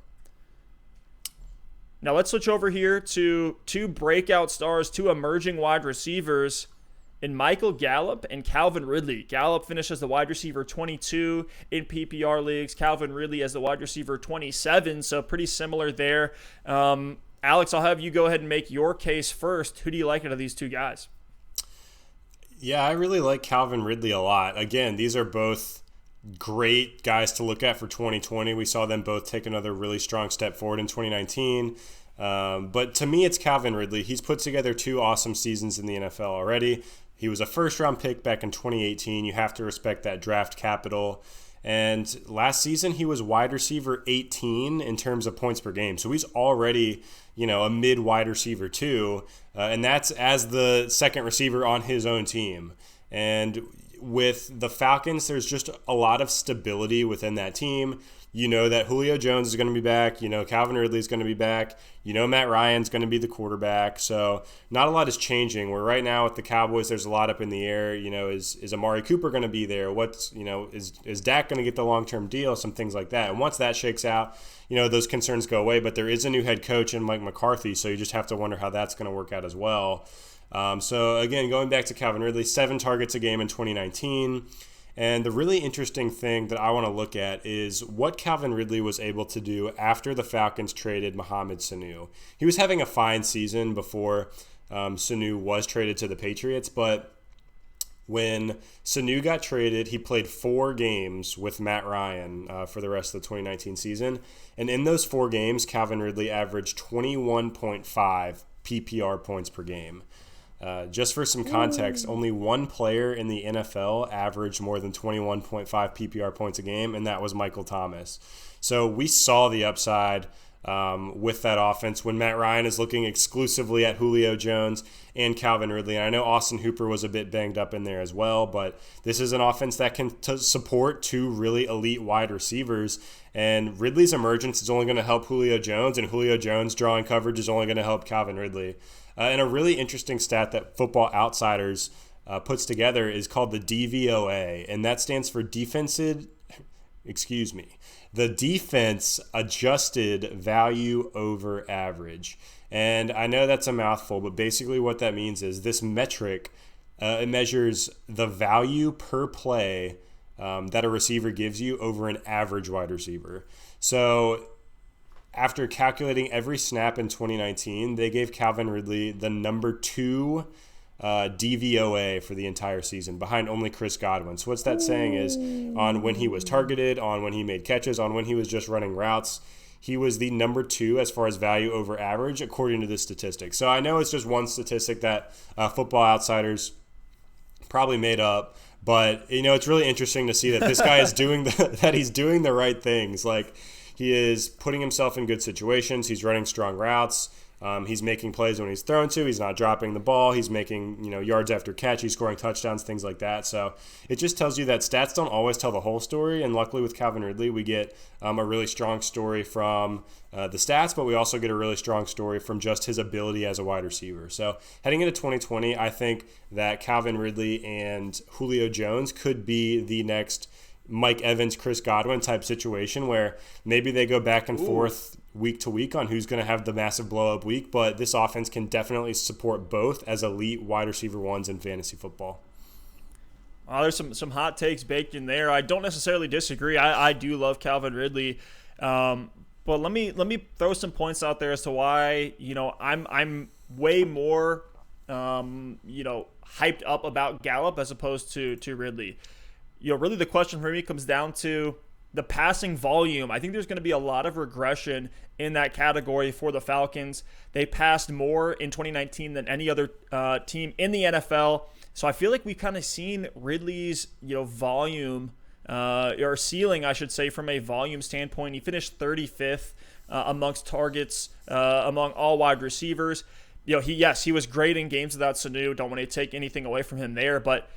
Now let's switch over here to two breakout stars, two emerging wide receivers in Michael Gallup and Calvin Ridley. Gallup finished as the wide receiver 22 in PPR leagues. Calvin Ridley as the wide receiver 27, so pretty similar there. Alex, I'll have you go ahead and make your case first. Who do you like out of these two guys? Yeah, I really like Calvin Ridley a lot. Again, these are both great guys to look at for 2020. We saw them both take another really strong step forward in 2019. But to me, it's Calvin Ridley. He's put together 2 awesome seasons in the NFL already. He was a first-round pick back in 2018. You have to respect that draft capital. And last season, he was wide receiver 18 in terms of points per game. So he's already, a mid-wide receiver too. And that's as the second receiver on his own team. And with the Falcons, there's just a lot of stability within that team. You know that Julio Jones is going to be back. You know Calvin Ridley is going to be back. You know Matt Ryan's going to be the quarterback. So not a lot is changing. Where right now with the Cowboys, there's a lot up in the air. Is Amari Cooper going to be there? Is Dak going to get the long-term deal? Some things like that. And once that shakes out, those concerns go away. But there is a new head coach in Mike McCarthy, so you just have to wonder how that's going to work out as well. So again, going back to Calvin Ridley, 7 targets a game in 2019. And the really interesting thing that I want to look at is what Calvin Ridley was able to do after the Falcons traded Mohamed Sanu. He was having a fine season before Sanu was traded to the Patriots, but when Sanu got traded, he played 4 games with Matt Ryan for the rest of the 2019 season. And in those 4 games, Calvin Ridley averaged 21.5 PPR points per game. Just for some context, only one player in the NFL averaged more than 21.5 PPR points a game, and that was Michael Thomas. So we saw the upside with that offense when Matt Ryan is looking exclusively at Julio Jones and Calvin Ridley. And I know Austin Hooper was a bit banged up in there as well, but this is an offense that can support 2 really elite wide receivers. And Ridley's emergence is only going to help Julio Jones, and Julio Jones drawing coverage is only going to help Calvin Ridley. And a really interesting stat that Football Outsiders puts together is called the DVOA, and that stands for the defense adjusted value over average. And I know that's a mouthful, but basically what that means is this metric, it measures the value per play that a receiver gives you over an average wide receiver. So after calculating every snap in 2019, they gave Calvin Ridley the number 2 DVOA for the entire season, behind only Chris Godwin. So what's that saying is on when he was targeted, on when he made catches, on when he was just running routes, he was the number 2 as far as value over average, according to this statistic. So I know it's just one statistic that Football Outsiders probably made up, but it's really interesting to see that this guy is he's doing the right things. Like, he is putting himself in good situations. He's running strong routes. He's making plays when he's thrown to. He's not dropping the ball. He's making yards after catch. He's scoring touchdowns, things like that. So it just tells you that stats don't always tell the whole story. And luckily with Calvin Ridley, we get a really strong story from the stats, but we also get a really strong story from just his ability as a wide receiver. So heading into 2020, I think that Calvin Ridley and Julio Jones could be the next Mike Evans, Chris Godwin type situation where maybe they go back and forth week to week on who's going to have the massive blow-up week, but this offense can definitely support both as elite wide receiver ones in fantasy football. There's some hot takes baked in there. I don't necessarily disagree. I do love Calvin Ridley, but let me throw some points out there as to why I'm way more hyped up about Gallup as opposed to Ridley. Really the question for me comes down to the passing volume. I think there's going to be a lot of regression in that category for the Falcons. They passed more in 2019 than any other team in the NFL. So I feel like we've kind of seen Ridley's volume or ceiling, I should say, from a volume standpoint. He finished 35th amongst targets among all wide receivers. He was great in games without Sanu. Don't want to take anything away from him there, but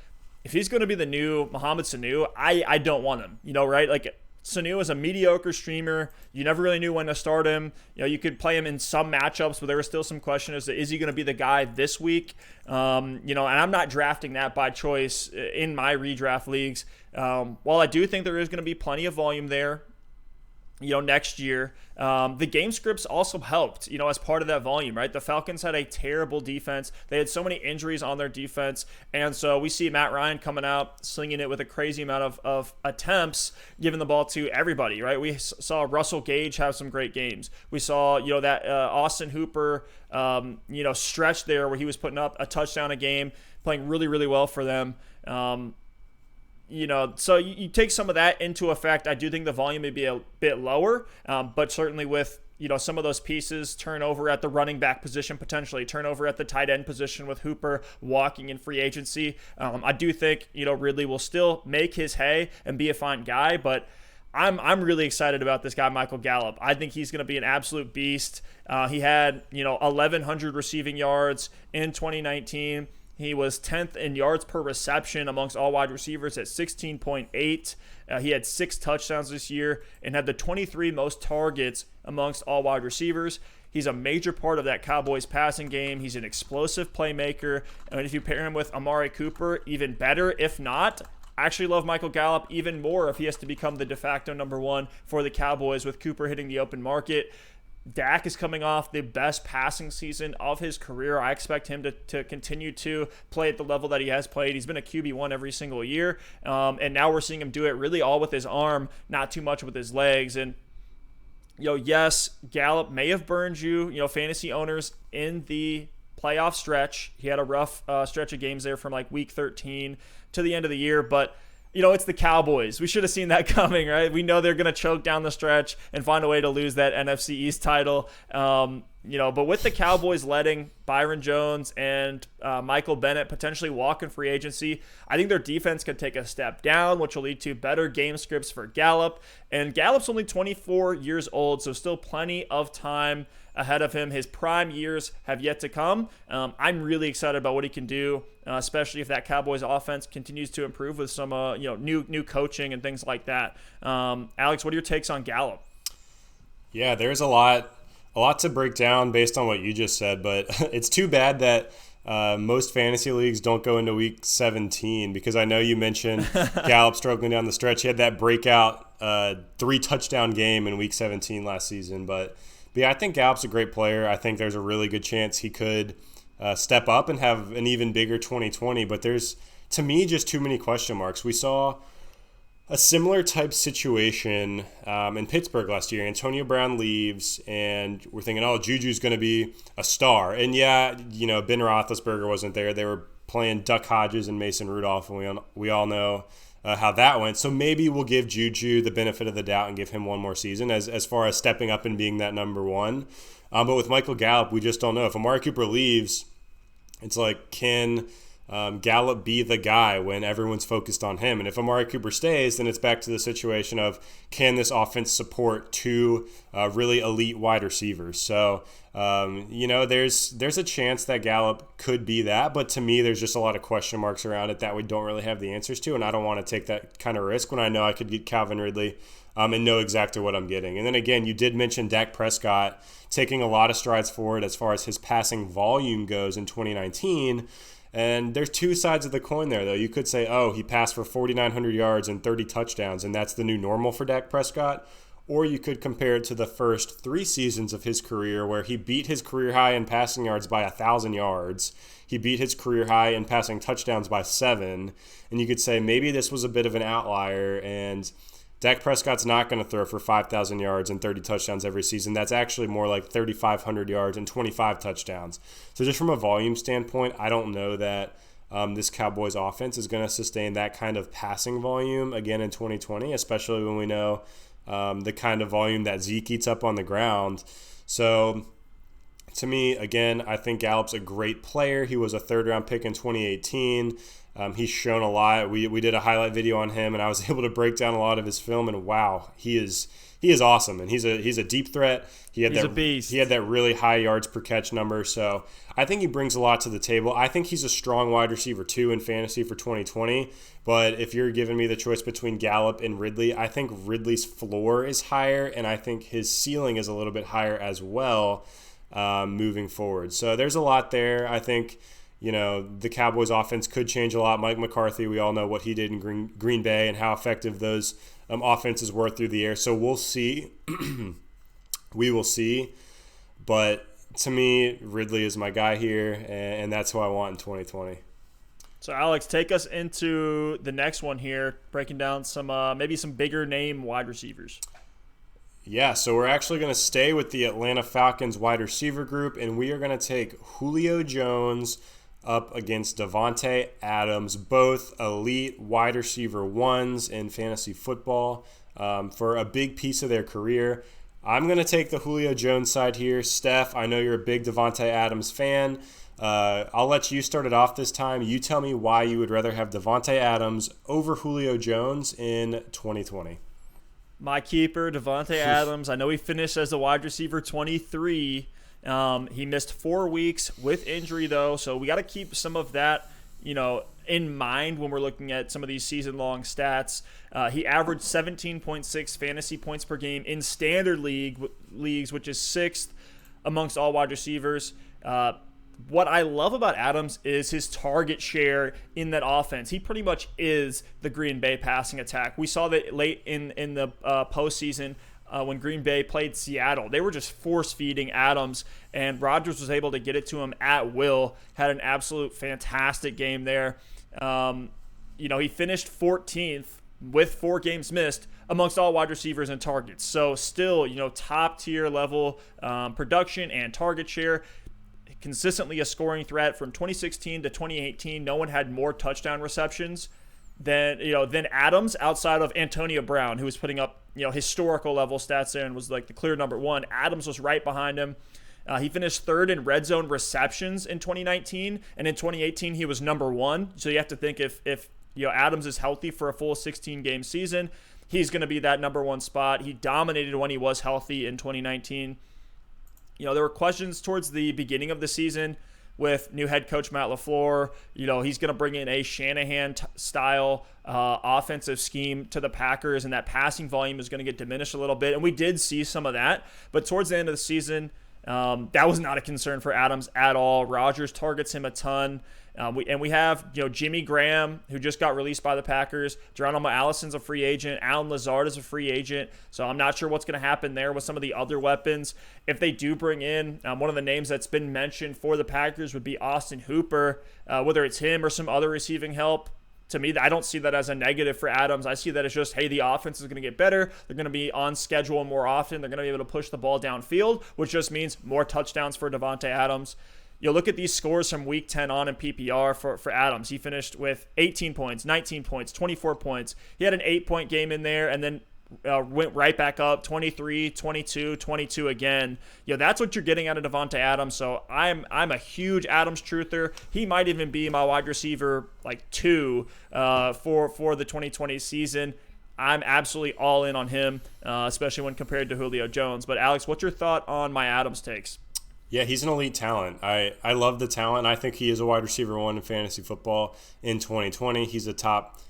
if he's going to be the new Mohamed Sanu, I don't want him, right? Like, Sanu is a mediocre streamer. You never really knew when to start him. You could play him in some matchups, but there was still some question as to is he going to be the guy this week? And I'm not drafting that by choice in my redraft leagues. While I do think there is going to be plenty of volume there, next year. The game scripts also helped, as part of that volume, right? The Falcons had a terrible defense. They had so many injuries on their defense. And so we see Matt Ryan coming out, slinging it with a crazy amount of attempts, giving the ball to everybody, right? We saw Russell Gage have some great games. We saw, that Austin Hooper, stretch there where he was putting up a touchdown a game, playing really, really well for them. So you take some of that into effect. I do think the volume may be a bit lower, but certainly with, some of those pieces, turnover at the running back position, potentially turnover at the tight end position with Hooper walking in free agency. I do think, Ridley will still make his hay and be a fine guy, but I'm really excited about this guy, Michael Gallup. I think he's going to be an absolute beast. He had, 1,100 receiving yards in 2019. He was 10th in yards per reception amongst all wide receivers at 16.8. He had 6 touchdowns this year and had the 23 most targets amongst all wide receivers. He's a major part of that Cowboys passing game. He's an explosive playmaker. And if you pair him with Amari Cooper, even better. If not, I actually love Michael Gallup even more if he has to become the de facto number 1 for the Cowboys with Cooper hitting the open market. Dak is coming off the best passing season of his career. I expect him to continue to play at the level that he has played. He's been a QB1 every single year, and now we're seeing him do it really all with his arm, not too much with his legs. And, yes, Gallup may have burned you, fantasy owners, in the playoff stretch. He had a rough stretch of games there from like week 13 to the end of the year, but it's the Cowboys. We should have seen that coming, right? We know they're going to choke down the stretch and find a way to lose that NFC East title. But with the Cowboys letting Byron Jones and Michael Bennett potentially walk in free agency, I think their defense could take a step down, which will lead to better game scripts for Gallup. And Gallup's only 24 years old, so still plenty of time ahead of him. His prime years have yet to come. I'm really excited about what he can do, especially if that Cowboys offense continues to improve with some new coaching and things like that. Alex, what are your takes on Gallup? Yeah, there's a lot to break down based on what you just said, but it's too bad that most fantasy leagues don't go into week 17, because I know you mentioned Gallup struggling down the stretch. He had that breakout 3-touchdown game in week 17 last season, but yeah, I think Gallup's a great player. I think there's a really good chance he could step up and have an even bigger 2020, but there's, to me, just too many question marks. We saw a similar type situation in Pittsburgh last year. Antonio Brown leaves, and we're thinking, Juju's going to be a star. And yeah, Ben Roethlisberger wasn't there. They were playing Duck Hodges and Mason Rudolph, and we all know how that went. So maybe we'll give Juju the benefit of the doubt and give him one more season as far as stepping up and being that number 1. But with Michael Gallup, we just don't know. If Amari Cooper leaves, it's like, can Gallup be the guy when everyone's focused on him? And if Amari Cooper stays, then it's back to the situation of, can this offense support 2 really elite wide receivers? So, there's a chance that Gallup could be that, but to me, there's just a lot of question marks around it that we don't really have the answers to, and I don't want to take that kind of risk when I know I could get Calvin Ridley and know exactly what I'm getting. And then again, you did mention Dak Prescott taking a lot of strides forward as far as his passing volume goes in 2019. And there's 2 sides of the coin there, though. You could say, he passed for 4,900 yards and 30 touchdowns, and that's the new normal for Dak Prescott. Or you could compare it to the first 3 seasons of his career, where he beat his career high in passing yards by 1,000 yards. He beat his career high in passing touchdowns by 7. And you could say maybe this was a bit of an outlier, and Dak Prescott's not going to throw for 5,000 yards and 30 touchdowns every season. That's actually more like 3,500 yards and 25 touchdowns. So just from a volume standpoint, I don't know that this Cowboys offense is going to sustain that kind of passing volume again in 2020, especially when we know the kind of volume that Zeke eats up on the ground. So To me, again, I think Gallup's a great player. He was a third-round pick in 2018. He's shown a lot. We did a highlight video on him, and I was able to break down a lot of his film. And wow, he is awesome, and he's a deep threat. He's a beast. He had that really high yards per catch number. So I think he brings a lot to the table. I think he's a strong wide receiver too in fantasy for 2020. But if you're giving me the choice between Gallup and Ridley, I think Ridley's floor is higher, and I think his ceiling is a little bit higher as well. Moving forward. So there's a lot there. I think, the Cowboys offense could change a lot. Mike McCarthy, we all know what he did in Green Bay and how effective those offenses were through the air. So we'll see. We will see. But to me, Ridley is my guy here, and that's who I want in 2020. So, Alex, take us into the next one here, breaking down some maybe some bigger name wide receivers. Yeah, so we're actually going to stay with the Atlanta Falcons wide receiver group, and we are going to take Julio Jones up against Davante Adams, both elite wide receiver ones in fantasy football for a big piece of their career. I'm going to take the Julio Jones side here. Steph, I know you're a big Davante Adams fan. I'll let you start it off this time. You tell me why you would rather have Davante Adams over Julio Jones in 2020. My keeper, Davante Adams. I know he finished as the wide receiver 23. He missed 4 weeks with injury, though, so we got to keep some of that, in mind when we're looking at some of these season-long stats. He averaged 17.6 fantasy points per game in standard leagues, which is 6th amongst all wide receivers. What I love about Adams is his target share in that offense. He pretty much is the Green Bay passing attack. We saw that late in the postseason when Green Bay played Seattle. They were just force-feeding Adams, and Rodgers was able to get it to him at will. Had an absolute fantastic game there. He finished 14th with 4 games missed amongst all wide receivers and targets. So still, top-tier level production and target share. Consistently a scoring threat from 2016 to 2018. No one had more touchdown receptions than Adams, outside of Antonio Brown, who was putting up historical level stats there and was like the clear number one. Adams was right behind him. He finished 3rd in red zone receptions in 2019, and in 2018 he was number 1. So you have to think if Adams is healthy for a full 16-game season, he's going to be that number 1 spot. He dominated when he was healthy in 2019. There were questions towards the beginning of the season with new head coach Matt LaFleur. He's going to bring in a Shanahan-style offensive scheme to the Packers, and that passing volume is going to get diminished a little bit. And we did see some of that. But towards the end of the season, that was not a concern for Adams at all. Rodgers targets him a ton. We have Jimmy Graham, who just got released by the Packers. Geronimo Allison's a free agent. Alan Lazard is a free agent. So I'm not sure what's going to happen there with some of the other weapons. If they do bring in one of the names that's been mentioned for the Packers would be Austin Hooper, whether it's him or some other receiving help. To me, I don't see that as a negative for Adams. I see that as just, hey, the offense is going to get better. They're going to be on schedule more often. They're going to be able to push the ball downfield, which just means more touchdowns for Davante Adams. Look at these scores from week 10 on in PPR for Adams. He finished with 18 points, 19 points, 24 points. He had an 8-point game in there and then went right back up, 23, 22, 22 again. That's what you're getting out of Davante Adams. So I'm a huge Adams truther. He might even be my wide receiver 2 for the 2020 season. I'm absolutely all in on him, especially when compared to Julio Jones. But Alex, what's your thought on my Adams takes? Yeah, he's an elite talent. I love the talent. I think he is a wide receiver 1 in fantasy football in 2020. He's a top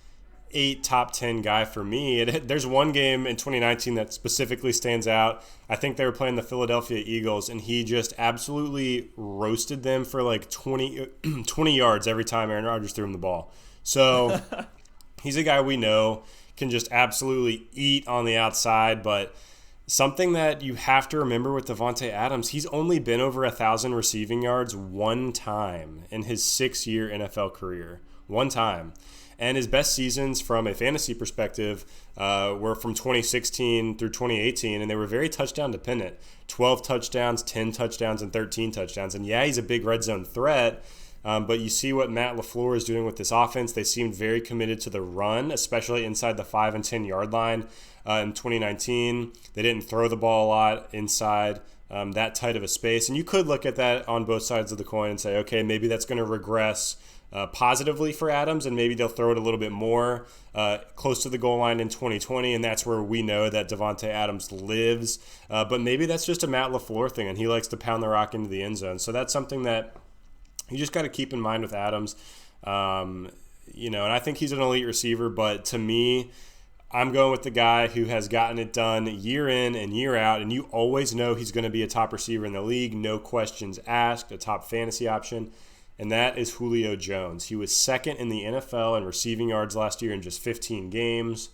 8, top 10 guy for me. There's one game in 2019 that specifically stands out. I think they were playing the Philadelphia Eagles, and he just absolutely roasted them for 20 yards every time Aaron Rodgers threw him the ball. So he's a guy we know can just absolutely eat on the outside, but something that you have to remember with Davante Adams, he's only been over 1,000 receiving yards one time in his 6-year NFL career. One time. And his best seasons from a fantasy perspective were from 2016 through 2018, and they were very touchdown dependent. 12 touchdowns, 10 touchdowns, and 13 touchdowns. And yeah, he's a big red zone threat, but you see what Matt LaFleur is doing with this offense. They seemed very committed to the run, especially inside the 5 and 10 yard line. In 2019, they didn't throw the ball a lot inside that tight of a space. And you could look at that on both sides of the coin and say, okay, maybe that's going to regress positively for Adams, and maybe they'll throw it a little bit more close to the goal line in 2020, and that's where we know that Davante Adams lives. But maybe that's just a Matt LaFleur thing, and he likes to pound the rock into the end zone. So that's something that you just got to keep in mind with Adams. And I think he's an elite receiver, but to me, I'm going with the guy who has gotten it done year in and year out, and you always know he's going to be a top receiver in the league, no questions asked, a top fantasy option. And that is Julio Jones. He was second in the NFL in receiving yards last year in just 15 games.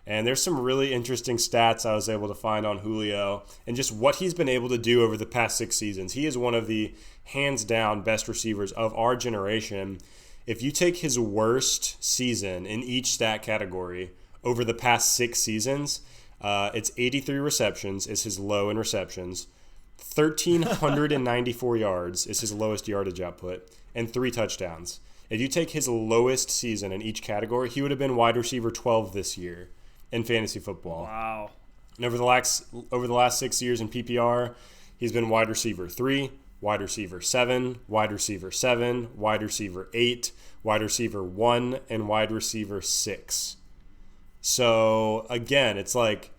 And there's some really interesting stats I was able to find on Julio and just what he's been able to do over the past 6 seasons. He is one of the hands down best receivers of our generation. If you take his worst season in each stat category over the past 6 seasons, it's 83 receptions is his low in receptions. 1,394 yards is his lowest yardage output, and 3 touchdowns. If you take his lowest season in each category, he would have been wide receiver 12 this year in fantasy football. Wow. And over the last 6 years in PPR, he's been wide receiver 3, wide receiver 7, wide receiver 7, wide receiver 8, wide receiver 1, and wide receiver 6. So, again, it's like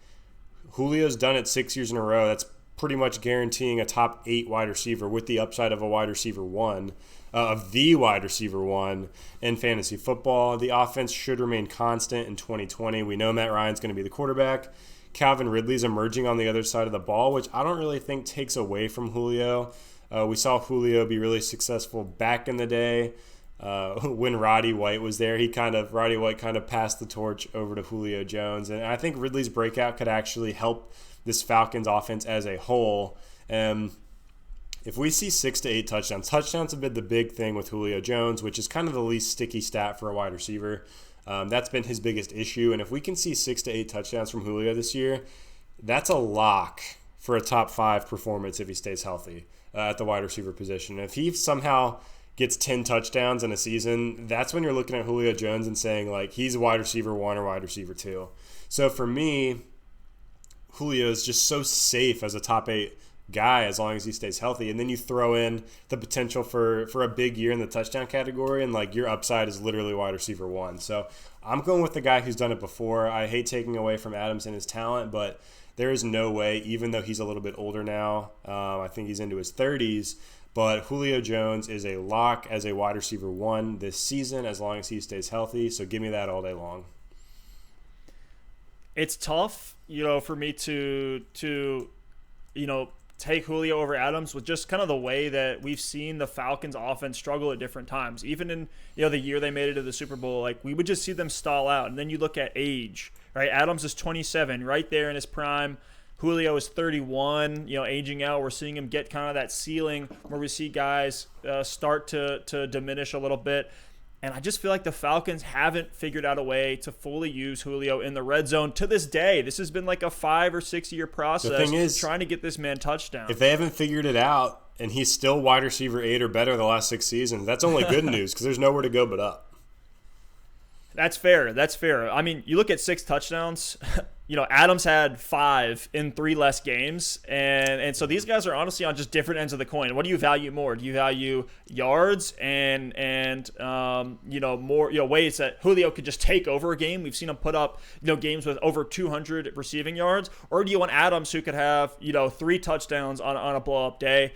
Julio's done it 6 years in a row. That's pretty much guaranteeing a top 8 wide receiver with the upside of a wide receiver 1, of the wide receiver 1 in fantasy football. The offense should remain constant in 2020. We know Matt Ryan's going to be the quarterback. Calvin Ridley's emerging on the other side of the ball, which I don't really think takes away from Julio. We saw Julio be really successful back in the day when Roddy White was there. Roddy White kind of passed the torch over to Julio Jones. And I think Ridley's breakout could actually help this Falcons offense as a whole. If we see 6 to 8 touchdowns have been the big thing with Julio Jones, which is kind of the least sticky stat for a wide receiver. That's been his biggest issue. And if we can see 6 to 8 touchdowns from Julio this year, that's a lock for a top 5 performance if he stays healthy at the wide receiver position. If he somehow gets 10 touchdowns in a season, that's when you're looking at Julio Jones and saying, like, he's a wide receiver 1 or wide receiver 2. So for me, Julio is just so safe as a top 8 guy as long as he stays healthy. And then you throw in the potential for a big year in the touchdown category, and like your upside is literally wide receiver 1. So I'm going with the guy who's done it before. I hate taking away from Adams and his talent, but there is no way, even though he's a little bit older now, I think he's into his 30s, but Julio Jones is a lock as a wide receiver 1 this season as long as he stays healthy. So give me that all day long. It's tough, for me to take Julio over Adams with just kind of the way that we've seen the Falcons offense struggle at different times. Even in, the year they made it to the Super Bowl, like we would just see them stall out. And then you look at age, right? Adams is 27, right there in his prime. Julio is 31, aging out. We're seeing him get kind of that ceiling where we see guys start to diminish a little bit. And I just feel like the Falcons haven't figured out a way to fully use Julio in the red zone to this day. This has been like a 5 or 6 year process. The thing is, trying to get this man touchdown. If they haven't figured it out and he's still wide receiver 8 or better the last 6 seasons, that's only good news because there's nowhere to go but up. That's fair. I mean, you look at 6 touchdowns. Adams had 5 in 3 less games. And so these guys are honestly on just different ends of the coin. What do you value more? Do you value yards and more, ways that Julio could just take over a game? We've seen him put up, games with over 200 receiving yards. Or do you want Adams who could have, 3 touchdowns on a blow-up day?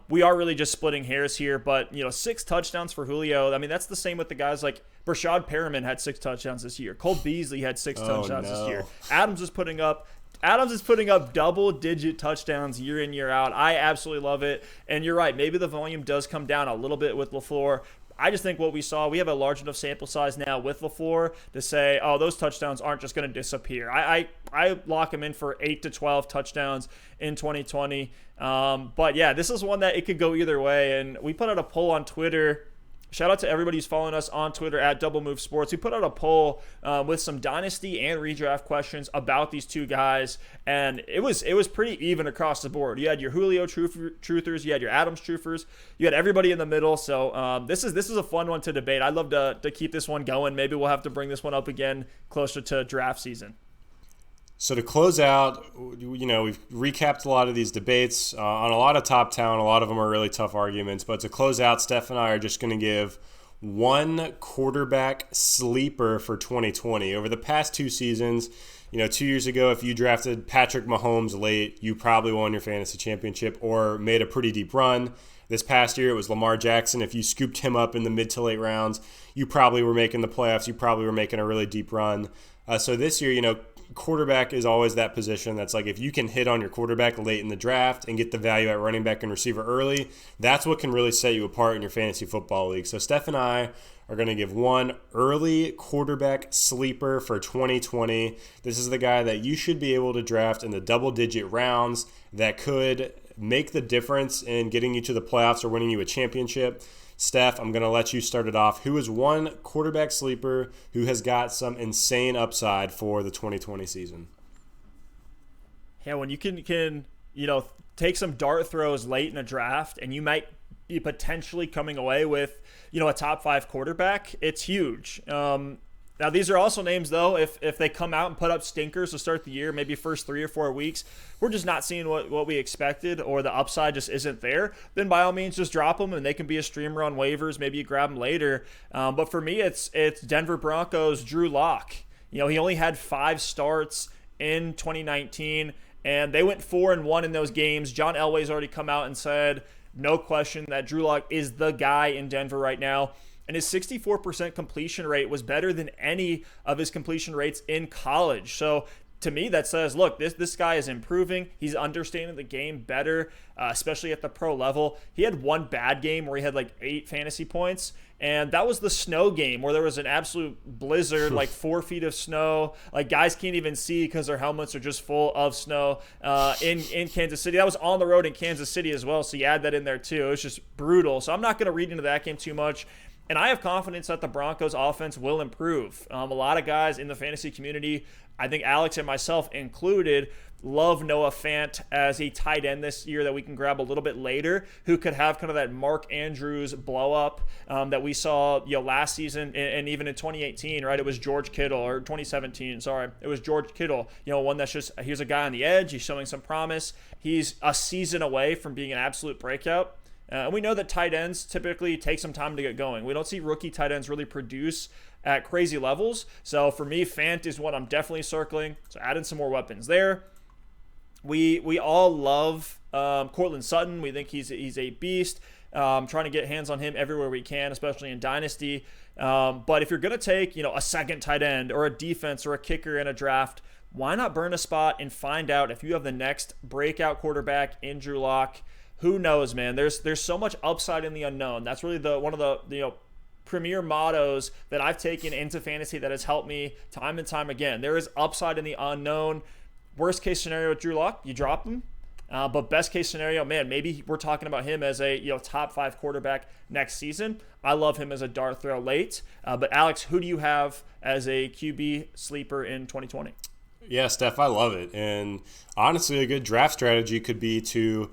We are really just splitting hairs here, but 6 touchdowns for Julio. I mean, that's the same with the guys like Brashad Perriman had 6 touchdowns this year. Cole Beasley had 6 touchdowns this year. Adams is putting up double-digit touchdowns year in, year out. I absolutely love it. And you're right. Maybe the volume does come down a little bit with LaFleur. I just think what we saw, we have a large enough sample size now with LaFleur to say, oh, those touchdowns aren't just going to disappear. I lock him in for 8 to 12 touchdowns in 2020. But, yeah, this is one that it could go either way. And we put out a poll on Twitter. Shout out to everybody who's following us on Twitter at Double Move Sports. We put out a poll with some dynasty and redraft questions about these two guys, and it was pretty even across the board. You had your Julio truthers, you had your Adams truthers, you had everybody in the middle. So this is a fun one to debate. I'd love to keep this one going. Maybe we'll have to bring this one up again closer to draft season. So to close out, we've recapped a lot of these debates on a lot of top talent. A lot of them are really tough arguments. But to close out, Steph and I are just going to give one quarterback sleeper for 2020. Over the past 2 seasons, 2 years ago, if you drafted Patrick Mahomes late, you probably won your fantasy championship or made a pretty deep run. This past year, it was Lamar Jackson. If you scooped him up in the mid to late rounds, you probably were making the playoffs. You probably were making a really deep run. So this year, quarterback is always that position that's like if you can hit on your quarterback late in the draft and get the value at running back and receiver early, that's what can really set you apart in your fantasy football league. So Steph and I are going to give one early quarterback sleeper for 2020. This is the guy that you should be able to draft in the double-digit rounds that could make the difference in getting you to the playoffs or winning you a championship. Steph, I'm going to let you start it off. Who is one quarterback sleeper who has got some insane upside for the 2020 season? Yeah, when you can take some dart throws late in a draft and you might be potentially coming away with, a top 5 quarterback, it's huge. Now, these are also names, though, if they come out and put up stinkers to start the year, maybe first 3 or 4 weeks, we're just not seeing what we expected or the upside just isn't there, then by all means just drop them and they can be a streamer on waivers. Maybe you grab them later. But for me, it's Denver Broncos' Drew Lock. He only had 5 starts in 2019, and they went 4-1 in those games. John Elway's already come out and said, no question, that Drew Lock is the guy in Denver right now. And his 64% completion rate was better than any of his completion rates in college. So to me, that says, look, this guy is improving. He's understanding the game better, especially at the pro level. He had one bad game where he had like 8 fantasy points, and that was the snow game where there was an absolute blizzard, like 4 feet of snow. Like guys can't even see because their helmets are just full of snow in Kansas City. That was on the road in Kansas City as well, so you add that in there too. It was just brutal. So I'm not going to read into that game too much. And I have confidence that the Broncos offense will improve. A lot of guys in the fantasy community, I think Alex and myself included, love Noah Fant as a tight end this year that we can grab a little bit later, who could have kind of that Mark Andrews blow up that we saw last season and even in 2018, right? It was George Kittle, or 2017, sorry. It was George Kittle, one that's just, here's a guy on the edge. He's showing some promise. He's a season away from being an absolute breakout. And we know that tight ends typically take some time to get going. We don't see rookie tight ends really produce at crazy levels. So for me, Fant is what I'm definitely circling. So add in some more weapons there. We all love Cortland Sutton. We think he's a beast. Trying to get hands on him everywhere we can, especially in Dynasty. But if you're going to take a second tight end or a defense or a kicker in a draft, why not burn a spot and find out if you have the next breakout quarterback in Drew Lock? Who knows, man? There's so much upside in the unknown. That's really one of the premier mottos that I've taken into fantasy that has helped me time and time again. There is upside in the unknown. Worst case scenario with Drew Lock, you drop him. But best case scenario, man, maybe we're talking about him as a top 5 quarterback next season. I love him as a dart throw late. But Alex, who do you have as a QB sleeper in 2020? Yeah, Steph, I love it. And honestly, a good draft strategy could be to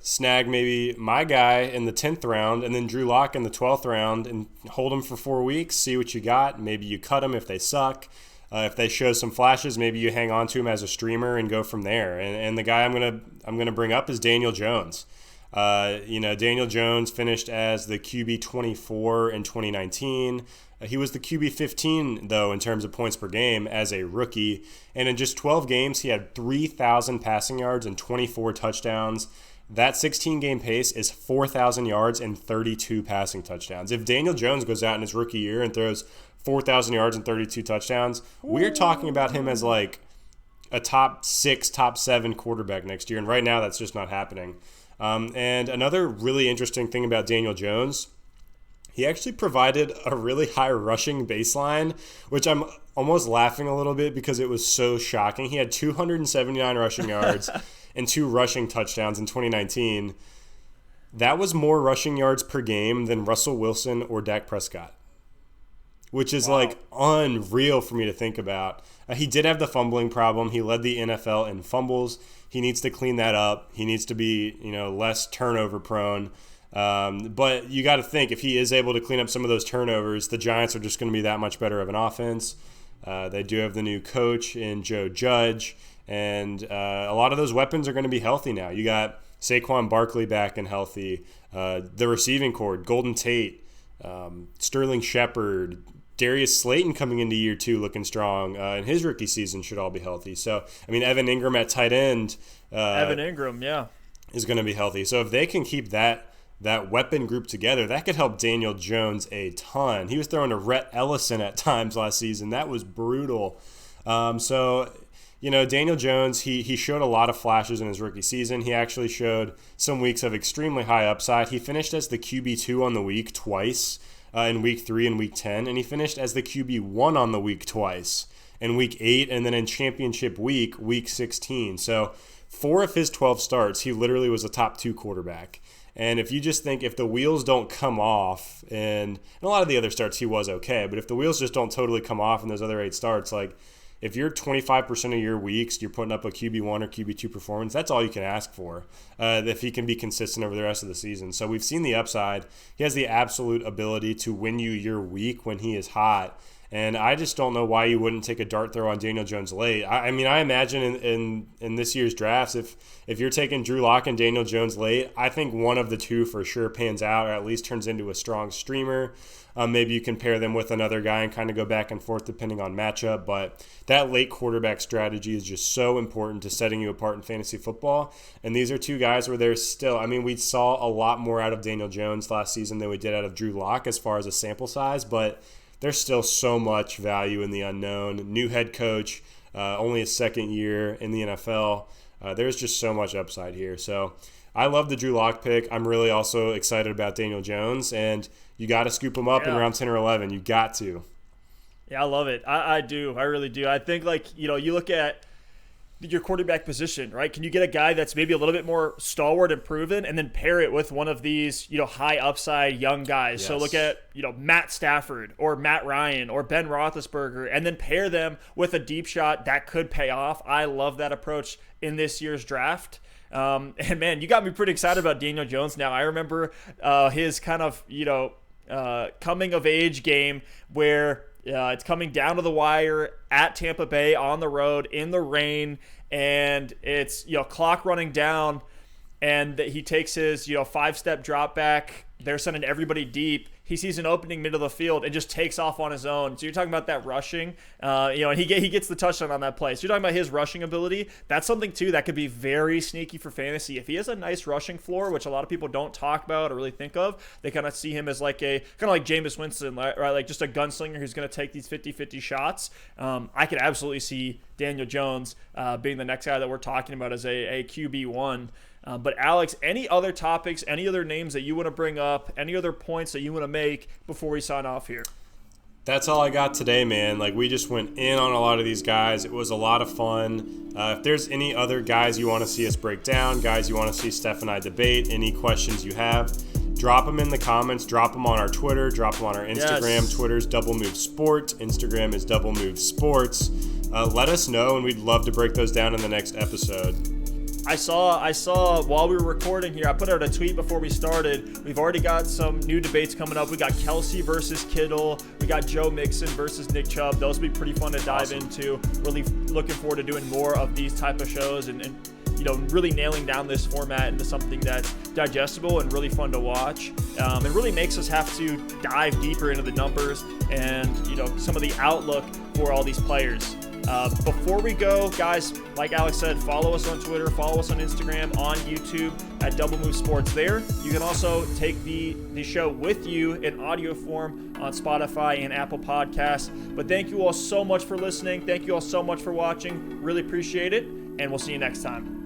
snag maybe my guy in the 10th round and then Drew Lock in the 12th round and hold him for 4 weeks, see what you got. Maybe you cut them if they suck. If they show some flashes, maybe you hang on to him as a streamer and go from there. And the guy I'm gonna bring up is Daniel Jones. Daniel Jones finished as the QB 24 in 2019. He was the QB 15, though, in terms of points per game as a rookie. And in just 12 games, he had 3,000 passing yards and 24 touchdowns. That 16-game pace is 4,000 yards and 32 passing touchdowns. If Daniel Jones goes out in his rookie year and throws 4,000 yards and 32 touchdowns, we're talking about him as like a top 6, top 7 quarterback next year. And right now, that's just not happening. And another really interesting thing about Daniel Jones, he actually provided a really high rushing baseline, which I'm almost laughing a little bit because it was so shocking. He had 279 rushing yards and 2 rushing touchdowns in 2019. That was more rushing yards per game than Russell Wilson or Dak Prescott, which is like unreal for me to think about. He did have the fumbling problem. He led the NFL in fumbles. He needs to clean that up. He needs to be, less turnover prone. But you got to think, if he is able to clean up some of those turnovers, the Giants are just going to be that much better of an offense. They do have the new coach in Joe Judge, and a lot of those weapons are going to be healthy now. You got Saquon Barkley back and healthy. The receiving corps, Golden Tate, Sterling Shepard, Darius Slayton coming into year 2 looking strong, and his rookie season should all be healthy. So, I mean, Evan Ingram at tight end. Evan Ingram, yeah. Is going to be healthy. So if they can keep that weapon group together, that could help Daniel Jones a ton. He was throwing to Rhett Ellison at times last season. That was brutal. So, you know, Daniel Jones, he showed a lot of flashes in his rookie season. He actually showed some weeks of extremely high upside. He finished as the QB2 on the week twice, in week 3 and week 10, and he finished as the QB1 on the week twice, in week 8 and then in championship week 16. So 4 of his 12 starts, he literally was a top 2 quarterback. And if you just think if the wheels don't come off, and a lot of the other starts he was okay, but if the wheels just don't totally come off in those other 8 starts, like if you're 25% of your weeks, you're putting up a QB1 or QB2 performance, that's all you can ask for if he can be consistent over the rest of the season. So we've seen the upside. He has the absolute ability to win you your week when he is hot. And I just don't know why you wouldn't take a dart throw on Daniel Jones late. I mean, I imagine in this year's drafts, if you're taking Drew Lock and Daniel Jones late, I think one of the two for sure pans out, or at least turns into a strong streamer. Maybe you can pair them with another guy and kind of go back and forth depending on matchup. But that late quarterback strategy is just so important to setting you apart in fantasy football. And these are two guys where there's still, I mean, we saw a lot more out of Daniel Jones last season than we did out of Drew Lock as far as a sample size, but there's still so much value in the unknown. New head coach, only his second year in the NFL. There's just so much upside here. So I love the Drew Lock pick. I'm really also excited about Daniel Jones, and you got to scoop him up in round 10 or 11. You got to. Yeah, I love it. I do. I really do. I think, like, you know, you look at your quarterback position, right? Can you get a guy that's maybe a little bit more stalwart and proven, and then pair it with one of these, you know, high upside young guys? Yes. So look at, you know, Matt Stafford or Matt Ryan or Ben Roethlisberger, and then pair them with a deep shot that could pay off. I love that approach in this year's draft. And man, you got me pretty excited about Daniel Jones now. I remember his kind of, you know, coming of age game where it's coming down to the wire at Tampa Bay on the road in the rain, and it's, you know, clock running down, and he takes his, you know, 5-step drop back. They're sending everybody deep. He sees an opening middle of the field and just takes off on his own. So you're talking about that rushing, you know, and he gets the touchdown on that play. So you're talking about his rushing ability. That's something, too, that could be very sneaky for fantasy. If he has a nice rushing floor, which a lot of people don't talk about or really think of, they kind of see him as like kind of like Jameis Winston, right? Like just a gunslinger who's going to take these 50-50 shots. I could absolutely see Daniel Jones being the next guy that we're talking about as a QB1. But Alex, any other topics, any other names that you want to bring up, any other points that you want to make before we sign off here? That's all I got today, man. Like, we just went in on a lot of these guys. It was a lot of fun. If there's any other guys you want to see us break down, guys you want to see Steph and I debate, any questions you have, drop them in the comments. Drop them on our Twitter. Drop them on our Instagram. Yes. Twitter's Double Move Sport. Instagram is Double Move Sports. Let us know, and we'd love to break those down in the next episode. I saw while we were recording here, I put out a tweet before we started. We've already got some new debates coming up. We got Kelsey versus Kittle. We got Joe Mixon versus Nick Chubb. Those will be pretty fun to dive into. Really looking forward to doing more of these type of shows and you know, really nailing down this format into something that's digestible and really fun to watch. It really makes us have to dive deeper into the numbers and, you know, some of the outlook for all these players. Before we go, guys, like Alex said, follow us on Twitter, follow us on Instagram, on YouTube at Double Move Sports there. You can also take the show with you in audio form on Spotify and Apple Podcasts. But thank you all so much for listening. Thank you all so much for watching. Really appreciate it, and we'll see you next time.